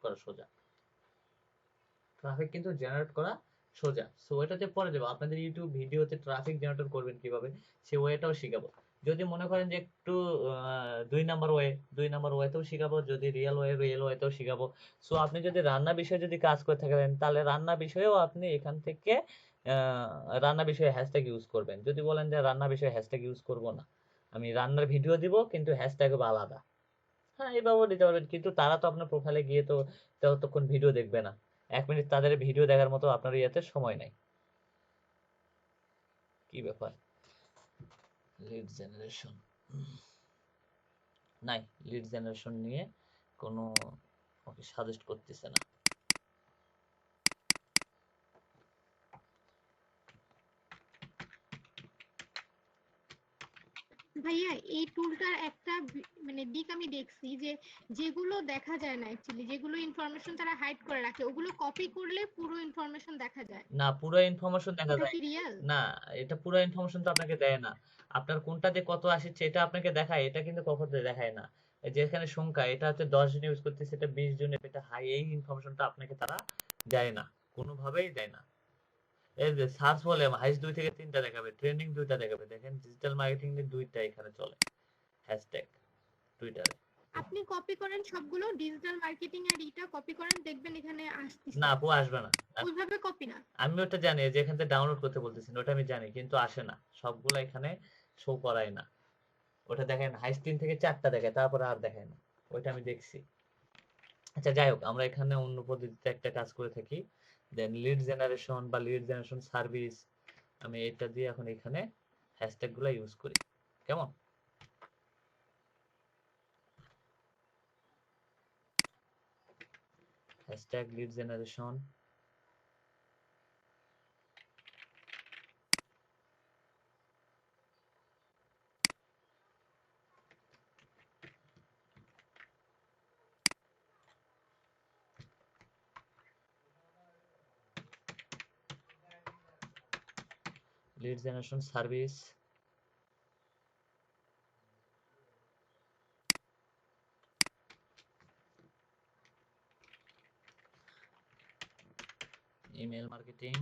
করা সোজা, সো এটাতে পরে দেবো আপনাদের ইউটিউব ভিডিওতে ট্রাফিক জেনারেট করবেন কিভাবে, সে ওয়েটাও শিখাবো। যদি মনে করেন যে একটু 2 নাম্বার ওয়েতেও শিখাবো, যদি রিয়েল ওয়েতেও শিখাবো। সো আপনি যদি রান্না বিষয়ে যদি কাজ করে থাকেন তাহলে রান্না বিষয়েও আপনি এখান থেকে রান্না বিষয়ে হ্যাশট্যাগ ইউজ করবেন। যদি বলেন যে রান্না বিষয়ে হ্যাশট্যাগ ইউজ করব না, আমি রান্নার ভিডিও দিব কিন্তু হ্যাশট্যাগ হবে আলাদা, হ্যাঁ এইভাবেও দিতে পারবেন। কিন্তু তারা তো আপনার প্রোফাইলে গিয়ে তো ততক্ষণ ভিডিও দেখবে না, 1 মিনিট তাদের ভিডিও দেখার মতো আপনার ইয়াতে সময় নাই। কি ব্যাপার, লিড জেনারেশন নাই, লিড জেনারেশন নিয়ে কোনো ওকে সাজেস্ট করতেছে না। ভাইয়া এই টুলটার একটা মানে দিক আমি দেখছি যে যেগুলো দেখা যায় না অ্যাকচুয়ালি, যেগুলো ইনফরমেশন তারা হাইড করে রাখে, ওগুলো কপি করলে পুরো ইনফরমেশন দেখা যায়। না, পুরো ইনফরমেশন দেখা এটা যায় কি রিয়েল? না। এটা পুরো ইনফরমেশন তো আপনাকে দেয় না। আপনার কোনটাতে কত আসছে এটা আপনাকে দেখায়, এটা কিন্তু কখনো দেখায় না। এই যে এখানে সংখ্যা, এটা হচ্ছে 10 জন ইউজ করতেছে, এটা 20 জন, এটা হাই, এই ইনফরমেশনটা আপনাকে তারা দেয় না, কোনোভাবেই দেয় না। এই যে সার্চ বলে হাইস্ট 2 থেকে 3টা দেখাবে, ট্রেন্ডিং 2টা দেখাবে। দেখেন ডিজিটাল মার্কেটিং এর 2টা এখানে চলে হ্যাশট্যাগ টুইটারে। আপনি কপি করেন সবগুলো, ডিজিটাল মার্কেটিং আর এটা কপি করেন, দেখবেন এখানে আসতেছে। না আপু, আসবে না। ওইভাবে কপি না। আমি ওটা জানি যে এখান থেকে ডাউনলোড করতে বলতেছেন, ওটা আমি জানি, কিন্তু আসে না, সবগুলো এখানে শো করায় না। ওটা দেখেন হাইস্ট 3 থেকে 4টা দেখায়, তারপরে আর দেখায় না। ওইটা আমি দেখছি। আচ্ছা যাই হোক, আমরা এখানে অন্য পদ্ধতিতে একটা কাজ করে থাকি। দেন লিড জেনারেশন বা লিড জেনারেশন সার্ভিস, আমি এটা দিয়ে এখন এখানে হ্যাশট্যাগ গুলো ইউজ করি। কেমন? Hashtag lead generation, lead generation service, email marketing.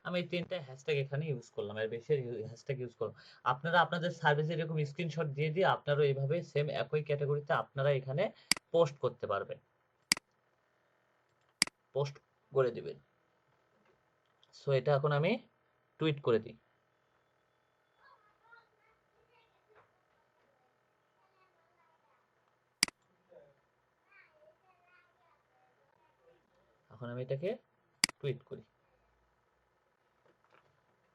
আমি এই 3টা হ্যাশট্যাগ এখানে ইউজ করলাম, এর বেশি হ্যাশট্যাগ ইউজ করলাম। আপনারা আপনাদের সার্ভিসে এরকম স্ক্রিনশট দিয়ে দিয়ে আপনারা এইভাবে সেম একই ক্যাটাগরিতে আপনারা এখানে পোস্ট করতে পারবেন, পোস্ট করে দিবেন। সো এটা এখন আমি টুইট করে দিই। এখন আমি এটাকে টুইট করি।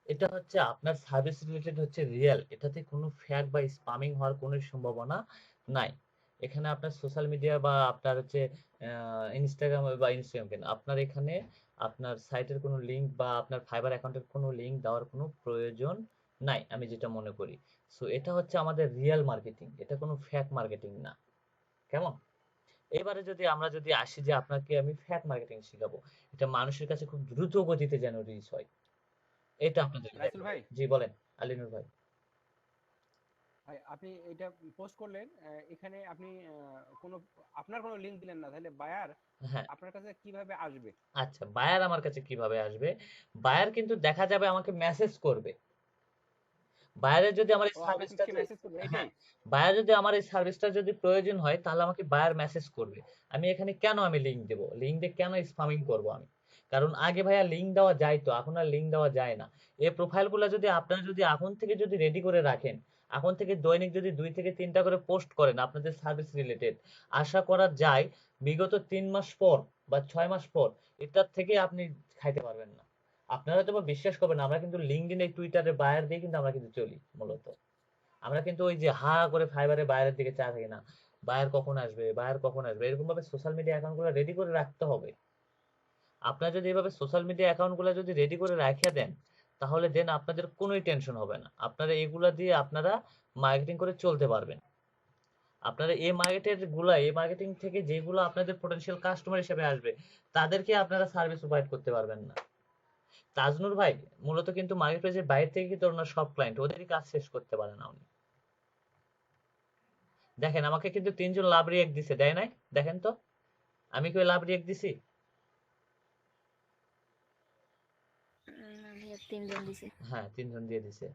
এটা হচ্ছে আপনার সার্ভিস রিলেটেড, হচ্ছে রিয়েল, এটাতে কোনো ফ্যাক বা স্পামিং হওয়ার কোনো সম্ভাবনা নাই। এখানে আপনার সোশ্যাল মিডিয়া বা আপনার হচ্ছে ইনস্টাগ্রাম কেন, আপনার এখানে আপনার সাইটের কোনো লিংক বা আপনার ফাইবার অ্যাকাউন্টের কোনো লিংক দেওয়ার কোনো প্রয়োজন নাই, আমি যেটা মনে করি। সো এটা হচ্ছে আমাদের রিয়েল মার্কেটিং, এটা কোনো ফ্যাক মার্কেটিং না। কেমন? এবারে যদি আমরা যদি আসি যে আপনাকে আমি ফ্যাক মার্কেটিং শিখাবো, এটা মানুষের কাছে খুব দ্রুত গতিতে যেন রিচ হয়, এটা আপনাদের রাইসুল ভাই, জি বলেন আলিনুর ভাই। ভাই আপনি এটা পোস্ট করলেন, এখানে আপনি কোনো আপনার কোনো লিংক দিলেন না, তাহলে বায়ার হ্যাঁ, আপনার কাছে কিভাবে আসবে? আচ্ছা বায়ার আমার কাছে কিভাবে আসবে? বায়ার কিন্তু দেখা যাবে আমাকে মেসেজ করবে। বায়ারের যদি আমার এই ও আপনাকে সার্ভিসটা কি মেসেজ করবে হ্যাঁ, এটাই? বায়ার যদি আমার এই সার্ভিসটা যদি প্রয়োজন হয় তাহলে আমাকে বায়ার মেসেজ করবে। আমি এখানে কেন আমি লিংক দেব, লিংক দিয়ে কেন স্পামিং করব আমি? কারণ আগে ভাইয়া লিংক দেওয়া যায়, তো এখন আর লিংক দেওয়া যায় না। এই প্রোফাইলগুলো যদি আপনারা যদি এখন থেকে যদি রেডি করে রাখেন, এখন থেকে দৈনিক যদি 2 থেকে 3টা করে পোস্ট করেন আপনাদের সার্ভিস রিলেটেড, আশা করা যায় বিগত 3 মাস পর বা 6 মাস পর এটার থেকে আপনি খাইতে পারবেন না। আপনারা হয়তো বা বিশ্বাস করবেন না, আমরা কিন্তু লিঙ্কডইন এই টুইটারে বায়ার দিয়ে কিন্তু আমরা কিন্তু চলি মূলত। আমরা কিন্তু ওই যে হা করে ফাইবারে বায়ারের দিকে চা থাকি না, বায়ার কখন আসবে, বায়ার কখন আসবে, এরকম ভাবে সোশ্যাল মিডিয়া অ্যাকাউন্টগুলো রেডি করে রাখতে হবে। আপনারা যদি এভাবে সোশ্যাল মিডিয়া অ্যাকাউন্টগুলো যদি রেডি করে রাখিয়ে দেন, তাহলে দেন আপনাদের কোনোই টেনশন হবে না, আপনারা এগুলা দিয়ে আপনারা মার্কেটিং করে চলতে পারবেন। আপনারা এই মার্কেটিং থেকে যেগুলো আপনাদের পটেনশিয়াল কাস্টমার হিসেবে আসবে, তাদেরকে আপনারা সার্ভিস প্রোভাইড করতে পারবেন না। তাজনুর ভাই মূলত কিন্তু মার্কেট প্লেসের বাইরে থেকে কিন্তু ওনার সব ক্লায়েন্ট ওদেরই কাজ শেষ করতে পারে না উনি। দেখেন আমাকে কিন্তু 3জন লাভ রিয়েক্ট দিছে, দেয় নাই? দেখেন তো আমি কি ওই লাভ রিয়েক্ট দিছি? ভাইয়া 3 জন দিছে। হ্যাঁ 3জন দিয়ে দিছে,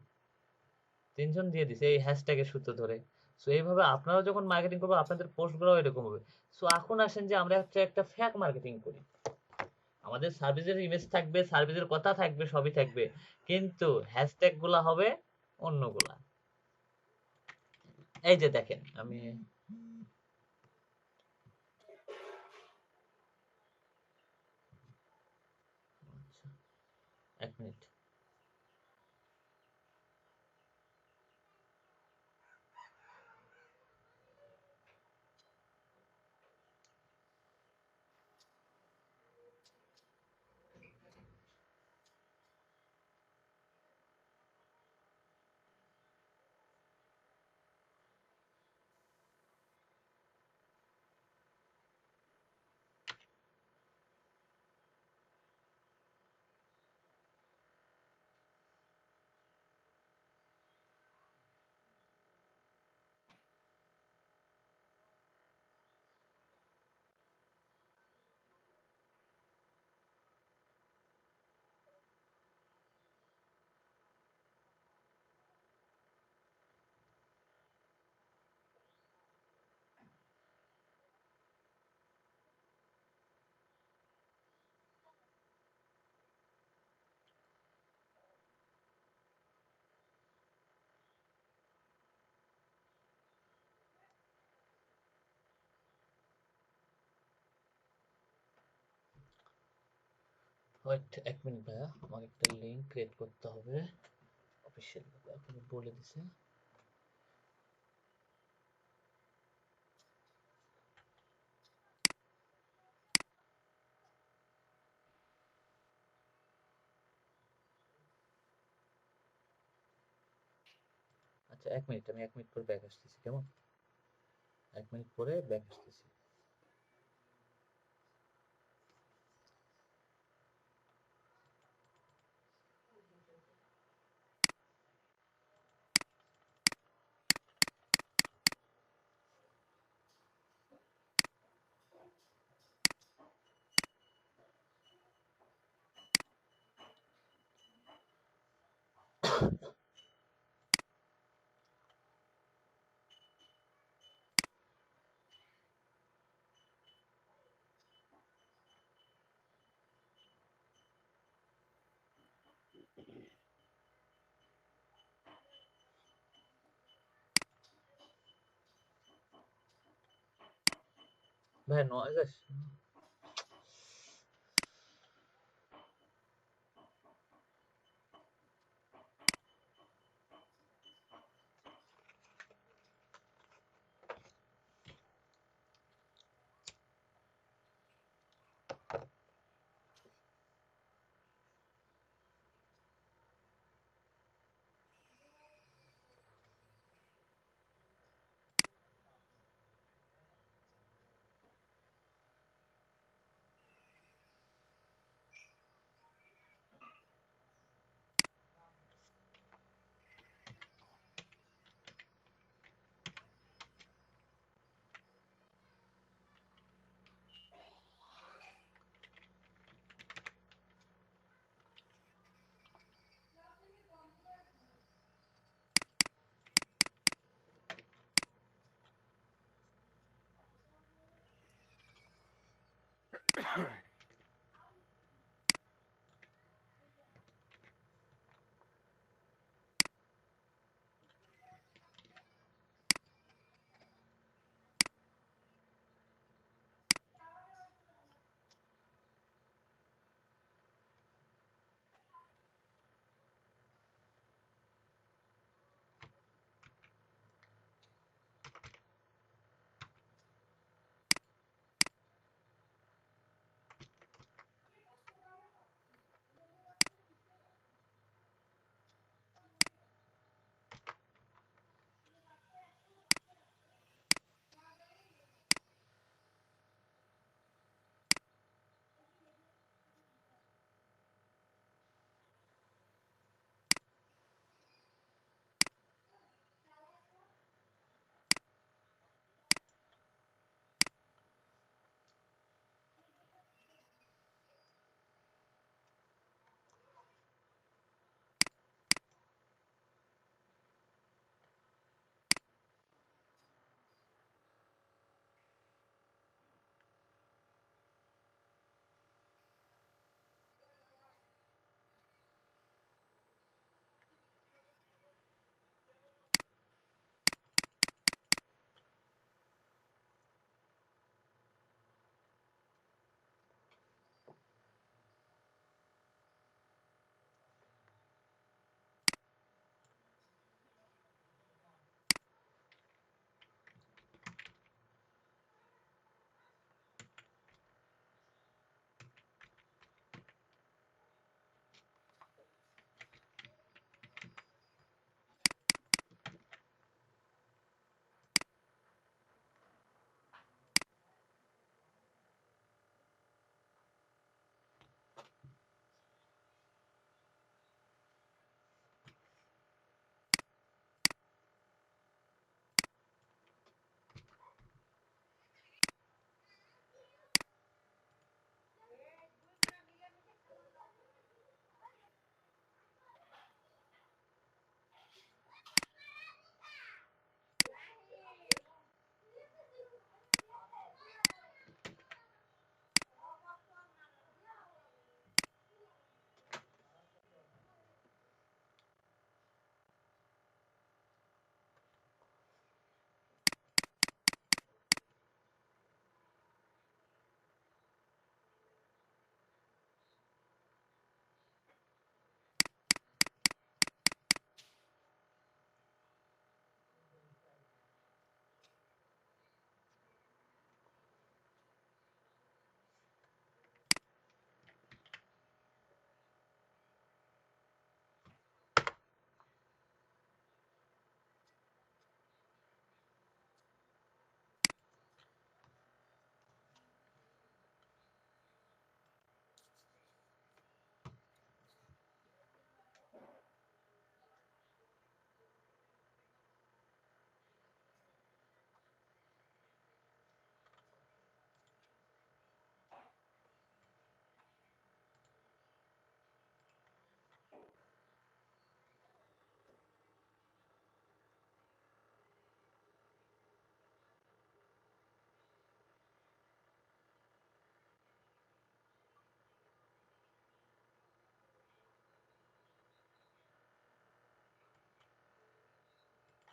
3জন দিয়ে দিছে এই হ্যাশট্যাগের সূত্র ধরে। সো এইভাবে আপনারা যখন মার্কেটিং করবেন আপনাদের পোস্টগুলো এরকম হবে। সো এখন আসেন যে আমরা হচ্ছে একটা ফ্যাক মার্কেটিং করি। আমাদের সার্ভিসের ইমেজ থাকবে, সার্ভিসের কথা থাকবে, সবই থাকবে, কিন্তু হ্যাশট্যাগ গুলা হবে অন্যগুলা। এই যে দেখেন আমি এক মিনিট, ওয়েট 1 মিনিট ভাইয়া, আমার একটা লিংক ক্রিয়েট করতে হবে অফিসিয়াল ভাবে, আপনি বলে দিছে। আচ্ছা 1 মিনিট, আমি 1 মিনিট পরে ব্যাক আসতেছি, কেমন? 1 মিনিট পরে ব্যাক আসতেছি। ভাই নয়েজ আসছে।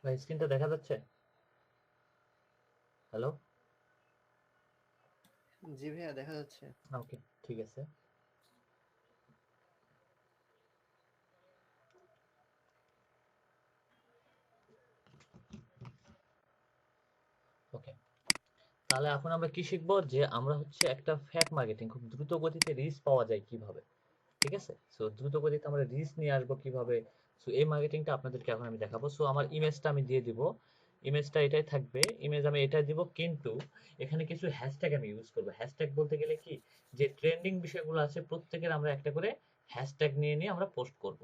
ভাই স্ক্রিনটা দেখা যাচ্ছে? হ্যালো? জি ভাইয়া দেখা যাচ্ছে। ওকে, ঠিক আছে। ওকে, তাহলে এখন আমরা কি শিখবো, যে আমরা হচ্ছে একটা ফ্যাক মার্কেটিং খুব দ্রুত গতিতে রিচ পাওয়া যায় কিভাবে, ঠিক আছে? সো দ্রুত গতিতে আমরা রিচ নিয়ে আসবো কিভাবে, সো এই মার্কেটিংটা আপনাদেরকে এখন আমি দেখাবো। সো আমার ইমেজটা আমি দিয়ে দিব, ইমেজটা এটাই থাকবে, ইমেজ আমি এটাই দিব, কিন্তু এখানে কিছু হ্যাশট্যাগ আমি ইউজ করবো। হ্যাশট্যাগ বলতে গেলে কি, যে ট্রেন্ডিং বিষয়গুলো আছে প্রত্যেকের আমরা একটা করে হ্যাশট্যাগ নিয়ে নিয়ে আমরা পোস্ট করব।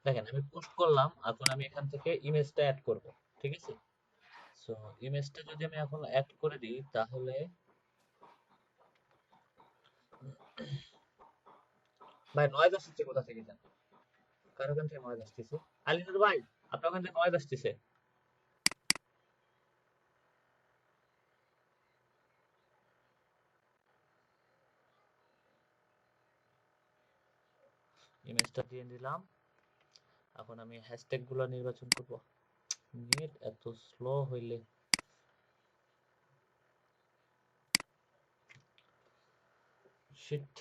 দেখেন আমি পোস্ট করলাম, এখন আমি এখান থেকে ইমেজটা অ্যাড করব, ঠিক আছে? সো ইমেজটা যদি আমি এখন অ্যাড করে দিই, তাহলে ভাই নয়েজ আসছে কোথা থেকে জান, কার ওখান থেকে নয়েজ আসতেছে? আলিনুর ভাই, আপনার ওখান থেকে নয়েজ আসতেছে। ইমেজটা দিয়ে দিলাম, এখন আমি হ্যাশট্যাগ গুলো নির্বাচন করব। নেট এত স্লো হইলে শিট।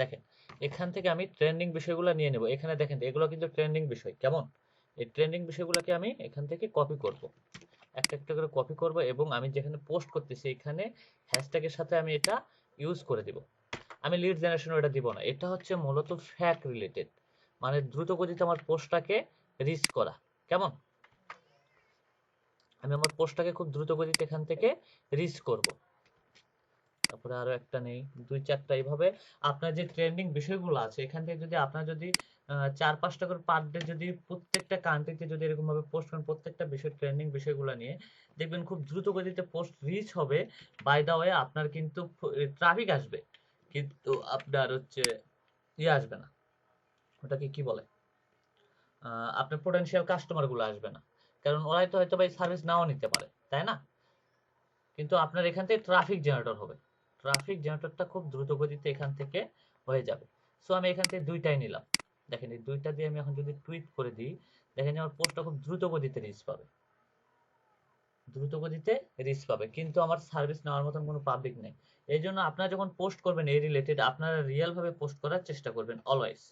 দেখেন, এখান থেকে আমি ট্রেন্ডিং বিষয়গুলো নিয়ে নেব। এখানে দেখেন এগুলো কিন্তু ট্রেন্ডিং বিষয়, কেমন? এই ট্রেন্ডিং বিষয়গুলোকে আমি এখান থেকে কপি করব, একটা একটা করে কপি করব, এবং আমি যেখানে পোস্ট করতেছি এখানে হ্যাশট্যাগের সাথে আমি এটা ইউজ করে দিব। আমি লিড জেনারেশন এটা দিব না, এটা হচ্ছে মূলত ফ্যাক রিলেটেড, মানে দ্রুত গতিতে আমার পোস্টটাকে রিচ করা, কেমন? আমি আমার পোস্টটাকে খুব দ্রুত গতিতে এখান থেকে রিচ করব। তারপরে আরো একটা নেই, দুই চারটা, এইভাবে আপনার যে ট্রেন্ডিং বিষয়গুলো আছে এখান থেকে যদি আপনার যদি 4-5টা করে পার ডে যদি প্রত্যেকটা কান্ট্রিতে যদি এরকম ভাবে পোস্ট করেন, প্রত্যেকটা বিষয় ট্রেন্ডিং বিষয়গুলো নিয়ে, দেখবেন খুব দ্রুত গতিতে পোস্ট রিচ হবে। বাই দা ওয়ে আপনার কিন্তু ট্রাফিক আসবে, কিন্তু আপনার হচ্ছে ইয়ে আসবে না, ওটাকে কি বলে, আপনার পোটেনশিয়াল কাস্টমার গুলো আসবে না, কারণ ওরাই তো হয়তো ভাই সার্ভিস নাও নিতে পারে, তাই না? কিন্তু আপনার এখান থেকে ট্রাফিক জেনারেটর হবে, ট্রাফিক জেনারেটরটা খুব দ্রুত গতিতে এখান থেকে হয়ে যাবে। সো আমি এখান থেকে দুইটাই নিলাম। দেখেন এই দুইটা দিয়ে আমি এখন যদি টুইট করে দিই, দেখেন আমার পোস্টটা খুব দ্রুত গতিতে রিচ পাবে, দ্রুত গতিতে রিচ পাবে, কিন্তু আমার সার্ভিস নেওয়ার মতন কোনো পাবলিক নেই। এই জন্য আপনারা যখন পোস্ট করবেন এই রিলেটেড, আপনারা রিয়েল ভাবে পোস্ট করার চেষ্টা করবেন অলওয়েজ।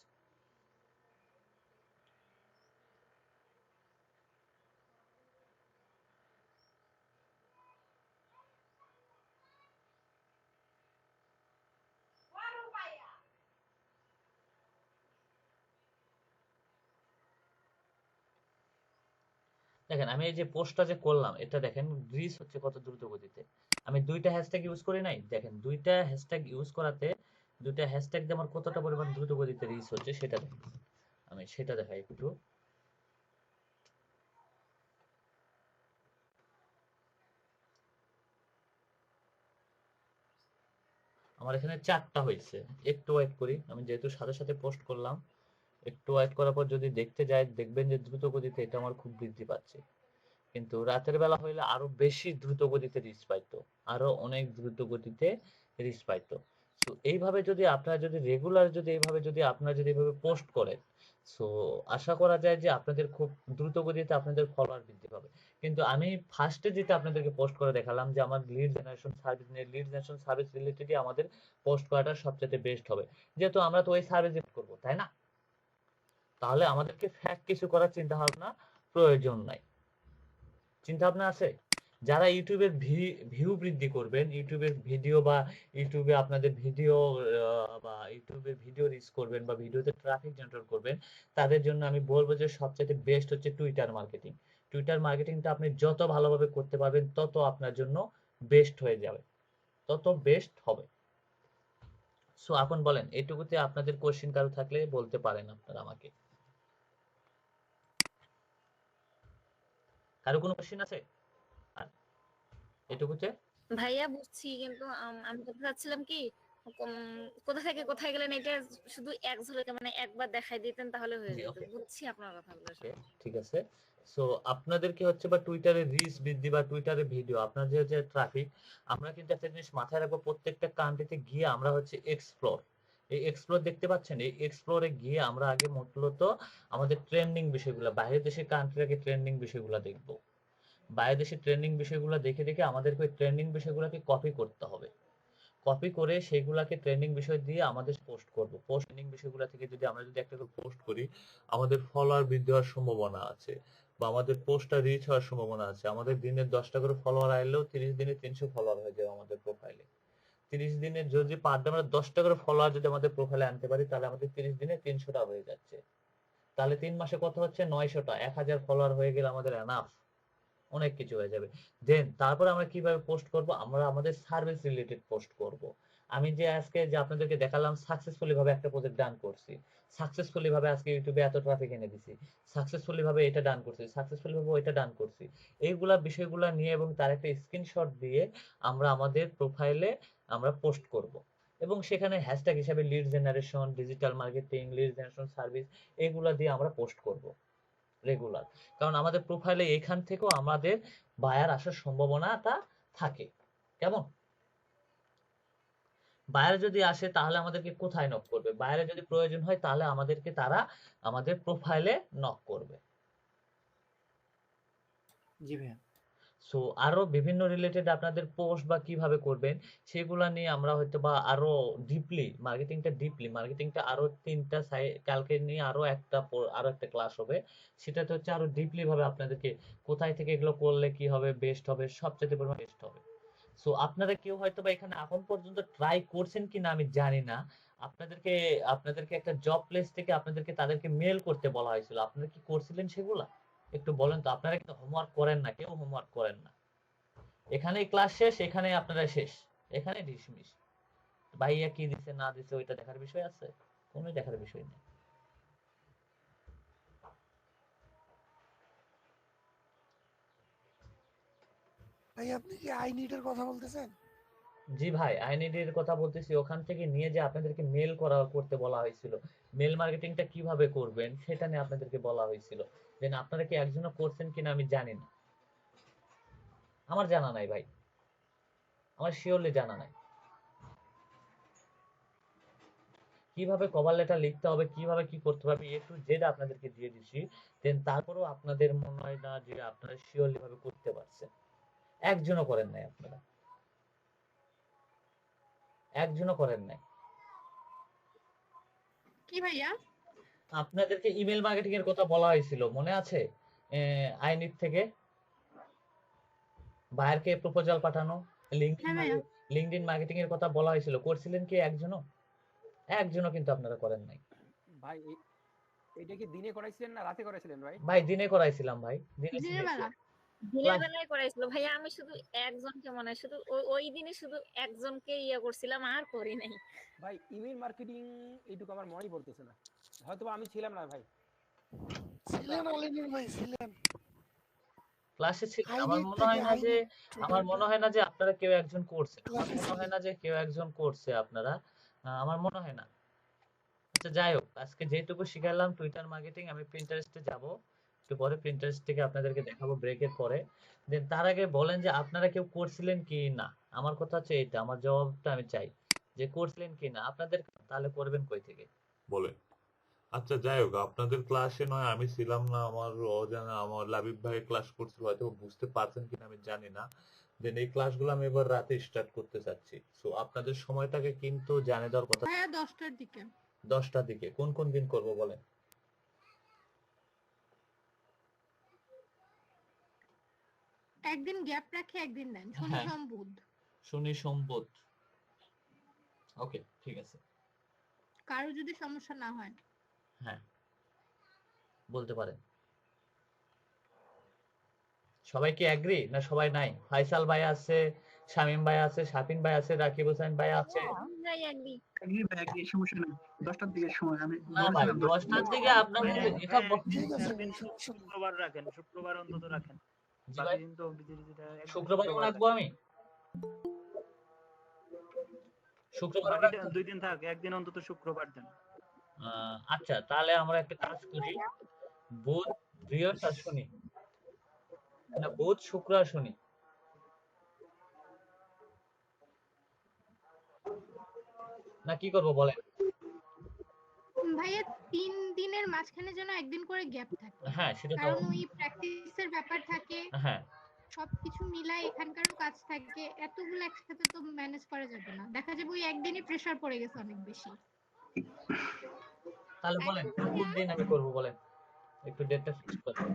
দেখেন আমি এই যে পোস্টটা যে করলাম এটা দেখেন রিচ হচ্ছে কত দ্রুত গতিতে। আমি দুইটা হ্যাশট্যাগ ইউজ করি নাই, দেখেন দুইটা হ্যাশট্যাগ ইউজ করাতে দুইটা হ্যাশট্যাগ দিয়ে আমার কতটা পরিমাণ দ্রুত গতিতে রিচ হচ্ছে সেটা দেখেন। আমি সেটা দেখাই একটু। আমার এখানে 4টা হয়েছে। একটু ওয়েট করি, আমি যেহেতু সাথে সাথে পোস্ট করলাম, একটু ওয়েট করার পর যদি দেখতে যাই দেখবেন যে দ্রুত গতিতে এটা আমার খুব বৃদ্ধি পাচ্ছে। কিন্তু রাতের বেলা হইলে আরো বেশি দ্রুত গতিতে রিচ পাইতো, আরো অনেক দ্রুত গতিতে রিচ পাইতো। সো এইভাবে যদি আপনারা যদি রেগুলার যদি এইভাবে যদি আপনারা যদি এইভাবে পোস্ট করেন, সো আশা করা যায় যে আপনাদের খুব দ্রুত গতিতে আপনাদের ফলোয়ার বৃদ্ধি পাবে। কিন্তু আমি ফার্স্টে যেটা আপনাদেরকে পোস্ট করে দেখালাম যে আমার লিড জেনারেশন সার্ভিস রিলেটেডই আমাদের পোস্ট করাটা সবচেয়ে বেস্ট হবে, যেহেতু আমরা তো ওই সার্ভিস করব, তাই না? তাহলে আমাদেরকে ফ্যাক্ট কিছু করার চিন্তা ভাবনা প্রয়োজন নাই। চিন্তা ভাবনা আছে? যারা ইউটিউবের ভিউ বৃদ্ধি করবেন, ইউটিউবের ভিডিও বা ইউটিউবে আপনাদের ভিডিও বা ইউটিউবে ভিডিও রিচ করবেন বা ভিডিওতে ট্রাফিক জেনারেট করবেন, তাদের জন্য আমি বলবো যে সবচেয়ে বেস্ট হচ্ছে টুইটার মার্কেটিং। টুইটার মার্কেটিংটা আপনি যত ভালোভাবে করতে পারবেন তত আপনার জন্য বেস্ট হয়ে যাবে, তত বেস্ট হবে। সো এখন বলেন, এটুকুতে আপনাদের কোশ্চেন কারো থাকলে বলতে পারেন আপনারা আমাকে। কারো কোনো কোশ্চেন আছে আর এটুকুতে? ভাইয়া বুঝছি, কিন্তু আমি বলতে চাচ্ছিলাম কি, কোথা থেকে কোথায় গেলেন এটা শুধু এক ঝলকে মানে একবার দেখাই দিতেন তাহলে হয়ে জি, যেত। ওকে বুঝছি আপনার কথাগুলো ওকে, সব। ঠিক আছে। সো আপনাদেরকে হচ্ছে বা টুইটারে রিচ বৃদ্ধি বা টুইটারে ভিডিও আপনার যে যে ট্রাফিক, আমরা কিন্তু একটা জিনিস মাথায় রাখবো, প্রত্যেকটা কান্ট্রিতে গিয়ে আমরা হচ্ছে এক্সপ্লোর, এই এক্সপ্লোর দেখতে পাচ্ছেন, এই এক্সপ্লোরে গিয়ে আমরা আগে মূলত আমাদের ট্রেন্ডিং বিষয়গুলো, বাইরের দেশের কান্ট্রির আগে ট্রেন্ডিং বিষয়গুলো দেখবো। বাইরের দেশের ট্রেন্ডিং বিষয়গুলো দেখে দেখে আমাদেরকে ওই ট্রেন্ডিং বিষয়গুলোকে কপি করতে হবে। কপি করে সেগুলাকে ট্রেন্ডিং বিষয় দিয়ে আমাদের পোস্ট করব। পোস্ট ট্রেন্ডিং বিষয়গুলো থেকে যদি আমরা যদি একটা পোস্ট করি, আমাদের ফলোয়ার বৃদ্ধি হওয়ার সম্ভাবনা আছে বা আমাদের পোস্টটা রিচ হওয়ার সম্ভাবনা আছে। আমাদের দিনে 10টা করে ফলোয়ার আইলেও 30 দিনে 300 ফলোয়ার হয়ে যাবে আমাদের প্রোফাইলে। 30 দিনে যদি পার ডে আমরা 10টা করে ফলোয়ার যদি আমাদের প্রোফাইলে আনতে পারি, তাহলে আমাদের 30 দিনে 300টা হয়ে যাচ্ছে। তাহলে 3 মাসে কত হচ্ছে? 900টা। 1000 ফলোয়ার হয়ে গেলে আমাদের এনাফ, অনেক কিছু হয়ে যাবে। দেন তারপরে আমরা কিভাবে পোস্ট করব? আমরা আমাদের সার্ভিস রিলেটেড পোস্ট করব। আমি যে আজকে যে আপনাদেরকে দেখালাম সাকসেসফুলি ভাবে একটা প্রজেক্ট ডান করছি, সাকসেসফুলি ভাবে আজকে ইউটিউবে এত ট্রাফিক এনে দিছি, সাকসেসফুলি ভাবে এটা ডান করছি, সাকসেসফুলি ভাবে ওইটা ডান করছি, এইগুলা বিষয়গুলা নিয়ে এবং তার একটা স্ক্রিনশট দিয়ে আমরা আমাদের প্রোফাইলে আমরা পোস্ট করব। এবং সেখানে হ্যাশট্যাগ হিসাবে lead generation, digital marketing, lead generation service, এগুলা দিয়ে আমরা পোস্ট করব রেগুলার। কারণ আমাদের প্রোফাইলে এখান থেকেও আমাদের বায়ার আসার সম্ভাবনাটা থাকে। কেমন? বায়ার যদি আসে তাহলে আমাদেরকে কোথায় নক করবে? বায়ারের যদি প্রয়োজন হয় তাহলে আমাদেরকে তারা আমাদের প্রোফাইলে নক করবে। জি ভাইয়া। সো আরো বিভিন্ন রিলেটেড আপনাদের পোস্ট বা কিভাবে করবেন সেগুলা নিয়ে আমরা হয়তো বা আরো মার্কেটিংটা আরো 3টা কালকে নিয়ে আরো একটা ক্লাস হবে। সেটাতে হচ্ছে আরো ডিপলি ভাবে আপনাদেরকে কোথায় থেকে এগুলো করলে কি হবে, বেস্ট হবে, সবচেয়ে পরিমাণ বেস্ট হবে। সো আপনারা কেউ হয়তো বা এখানে এখন পর্যন্ত ট্রাই করছেন কিনা আমি জানি না। আপনাদেরকে আপনাদেরকে একটা জব প্লেস থেকে আপনাদেরকে তাদেরকে মেল করতে বলা হয়েছিল, আপনারা কি করছিলেন সেগুলা? একটু বলেন তো। আপনারা কিন্তু হোমওয়ার্ক করেন না, কেউ হোমওয়ার্ক করেন না। এখানেই ক্লাস শেষ, এখানেই আপনারা শেষ, এখানে ডিসমিস। ভাইয়া কি দিছে না দিছে ওইটা দেখার বিষয় আছে? কোনো দেখার বিষয় নেই। ভাই আপনি কি আই নিডের কথা বলতেছেন? জি ভাই, আইএনডি এর কথা বলতেছি। ওখান থেকে নিয়ে যে আপনাদেরকে মেল করতে বলা হয়েছিল, মেল মার্কেটিংটা কিভাবে করবেন সেটা নিয়ে আপনাদেরকে বলা হয়েছিল। দেন আপনারা কি একজনও করছেন কিনা আমি জানি না, আমার জানা নাই ভাই, আমার শিওরলি জানা নাই। কিভাবে কভার লেটার লিখতে হবে, কিভাবে কি করতে হবে, এ টু জেড আপনাদেরকে দিয়ে দিছি। দেন তারপরেও আপনাদের মনে হয় না যে আপনারা শিওরলি ভাবে করতে পারছেন। একজনও করেন নাই, আপনারা একজনও করেন নাই। কি ভাইয়া? আপনাদেরকে ইমেল মার্কেটিং এর কথা বলা হয়েছিল, মনে আছে? আইনিট থেকে বায়ারকে প্রপোজাল পাঠানো, হ্যাঁ ভাইয়া। লিঙ্কডইন মার্কেটিং এর কথা বলা হয়েছিল, করছিলেন কি একজনও? একজনও কিন্তু আপনারা করেন নাই। ভাই এটা কি দিনে করাইছিলেন না রাতে করাইছিলেন ভাই? ভাই দিনে করাইছিলাম ভাই, দিনে দিনের শিখাইছি। বেলা দিনের ক্লাস বেলায় করাইছিল ভাইয়া, আমি শুধু একজনকে মনে হয় শুধু ওই দিনে শুধু একজনকে ইয়ে করছিলাম, আর করি নাই। ভাই ইমেল মার্কেটিং এইটুকু আমার মনেই পড়তেছে না, হয়তো আমি ছিলাম না ভাই। ছিলেন আলিনুর ভাই ছিলেন। ক্লাসে ছিল। আমার আইনিট মনে থেকে হয় না যে আইনিট আমার মনে হয় না যে আপনারা কেউ একজন করছে, আমার ক্লাসে মনে হয় ছিলেন। না যে কেউ একজন করছে আপনারা, আমার মনে হয় না। আচ্ছা যাই হোক, আজকে যেটুকু শিখালাম টুইটার মার্কেটিং, আমি প্রিন্টারেস্টে যাব একটু পরে, প্রিন্টারেস্ট থেকে আপনাদেরকে দেখাবো ব্রেকের পরে। দেন তার আগে বলেন যে আপনারা কেউ করছিলেন কি না। আমার কথা হচ্ছে এটা, আমার জবাবটা আমি চাই যে করছিলেন কি না আপনাদের, তাহলে করবেন কই থেকে বলেন। আচ্ছা যাই হোক, আপনাদের ক্লাসে নয় আমি ছিলাম না, আমার অজানা আমার লাবিব ভাই ক্লাস করছিল, হয়তো বুঝতে পারছেন কিনা আমি জানি না। দেন এই ক্লাসগুলো আমি এবার রাতে স্টার্ট করতে চাচ্ছি, সো আপনাদের সময়টাকে কিন্তু জানিয়ে দেওয়ার কথা। ভাইয়া 10টার দিকে। 10টার দিকে কোন কোন দিন করব বলেন? একদিন গ্যাপ রাখে একদিন দেন, শনি হ্যাঁ। সোম বুধ। শনি সোম বুধ, ওকে ঠিক আছে। কারো যদি সমস্যা না হয়। হ্যাঁ বলতে পারেন। সবাই কি এগ্রি না সবাই নাই? ফাইসাল ভাই আছে, শামিম ভাই আছে, শাফিন ভাই আছে, রাকিব হোসেন ভাই আছে। যাই একদিন সমস্যা নেই, 10টার দিকে সময় আমি না ভাই 10টার দিকে আপনাদের এটা ঠিক আছে ভাই, সমস্যা নেই। শুক্রবার রাখেন, শুক্রবার অন্তত রাখেন। জি ভাই, বাকি দিন তো বিজিটা শুক্রবার রাখবো আমি। শুক্রবার বাকি 2 দিন থাক, একদিন অন্তত শুক্রবার দেন। আচ্ছা তাহলে আমরা একটা কাজ করি, বুধ বৃহস্পতি আর শনি, না বুধ শুক্র আর শনি। না কি করব বলেন? ভাইয়া 3 দিনের মাঝখানে যেন একদিন করে গ্যাপ থাকে, হ্যাঁ সেটা তো কারণ ওই প্র্যাকটিসের ব্যাপার থাকে, হ্যাঁ সবকিছু মিলাই এখানকারও কাজ থাকে, এতগুলো একসাথে তো ম্যানেজ করা যাবে না, দেখা যাবে ওই একদিনই প্রেসার পড়ে গেছে অনেক বেশি। তাহলে বলেন কোন দিন আমি করব বলেন, একটু ডেটটা ফিক্স করেন।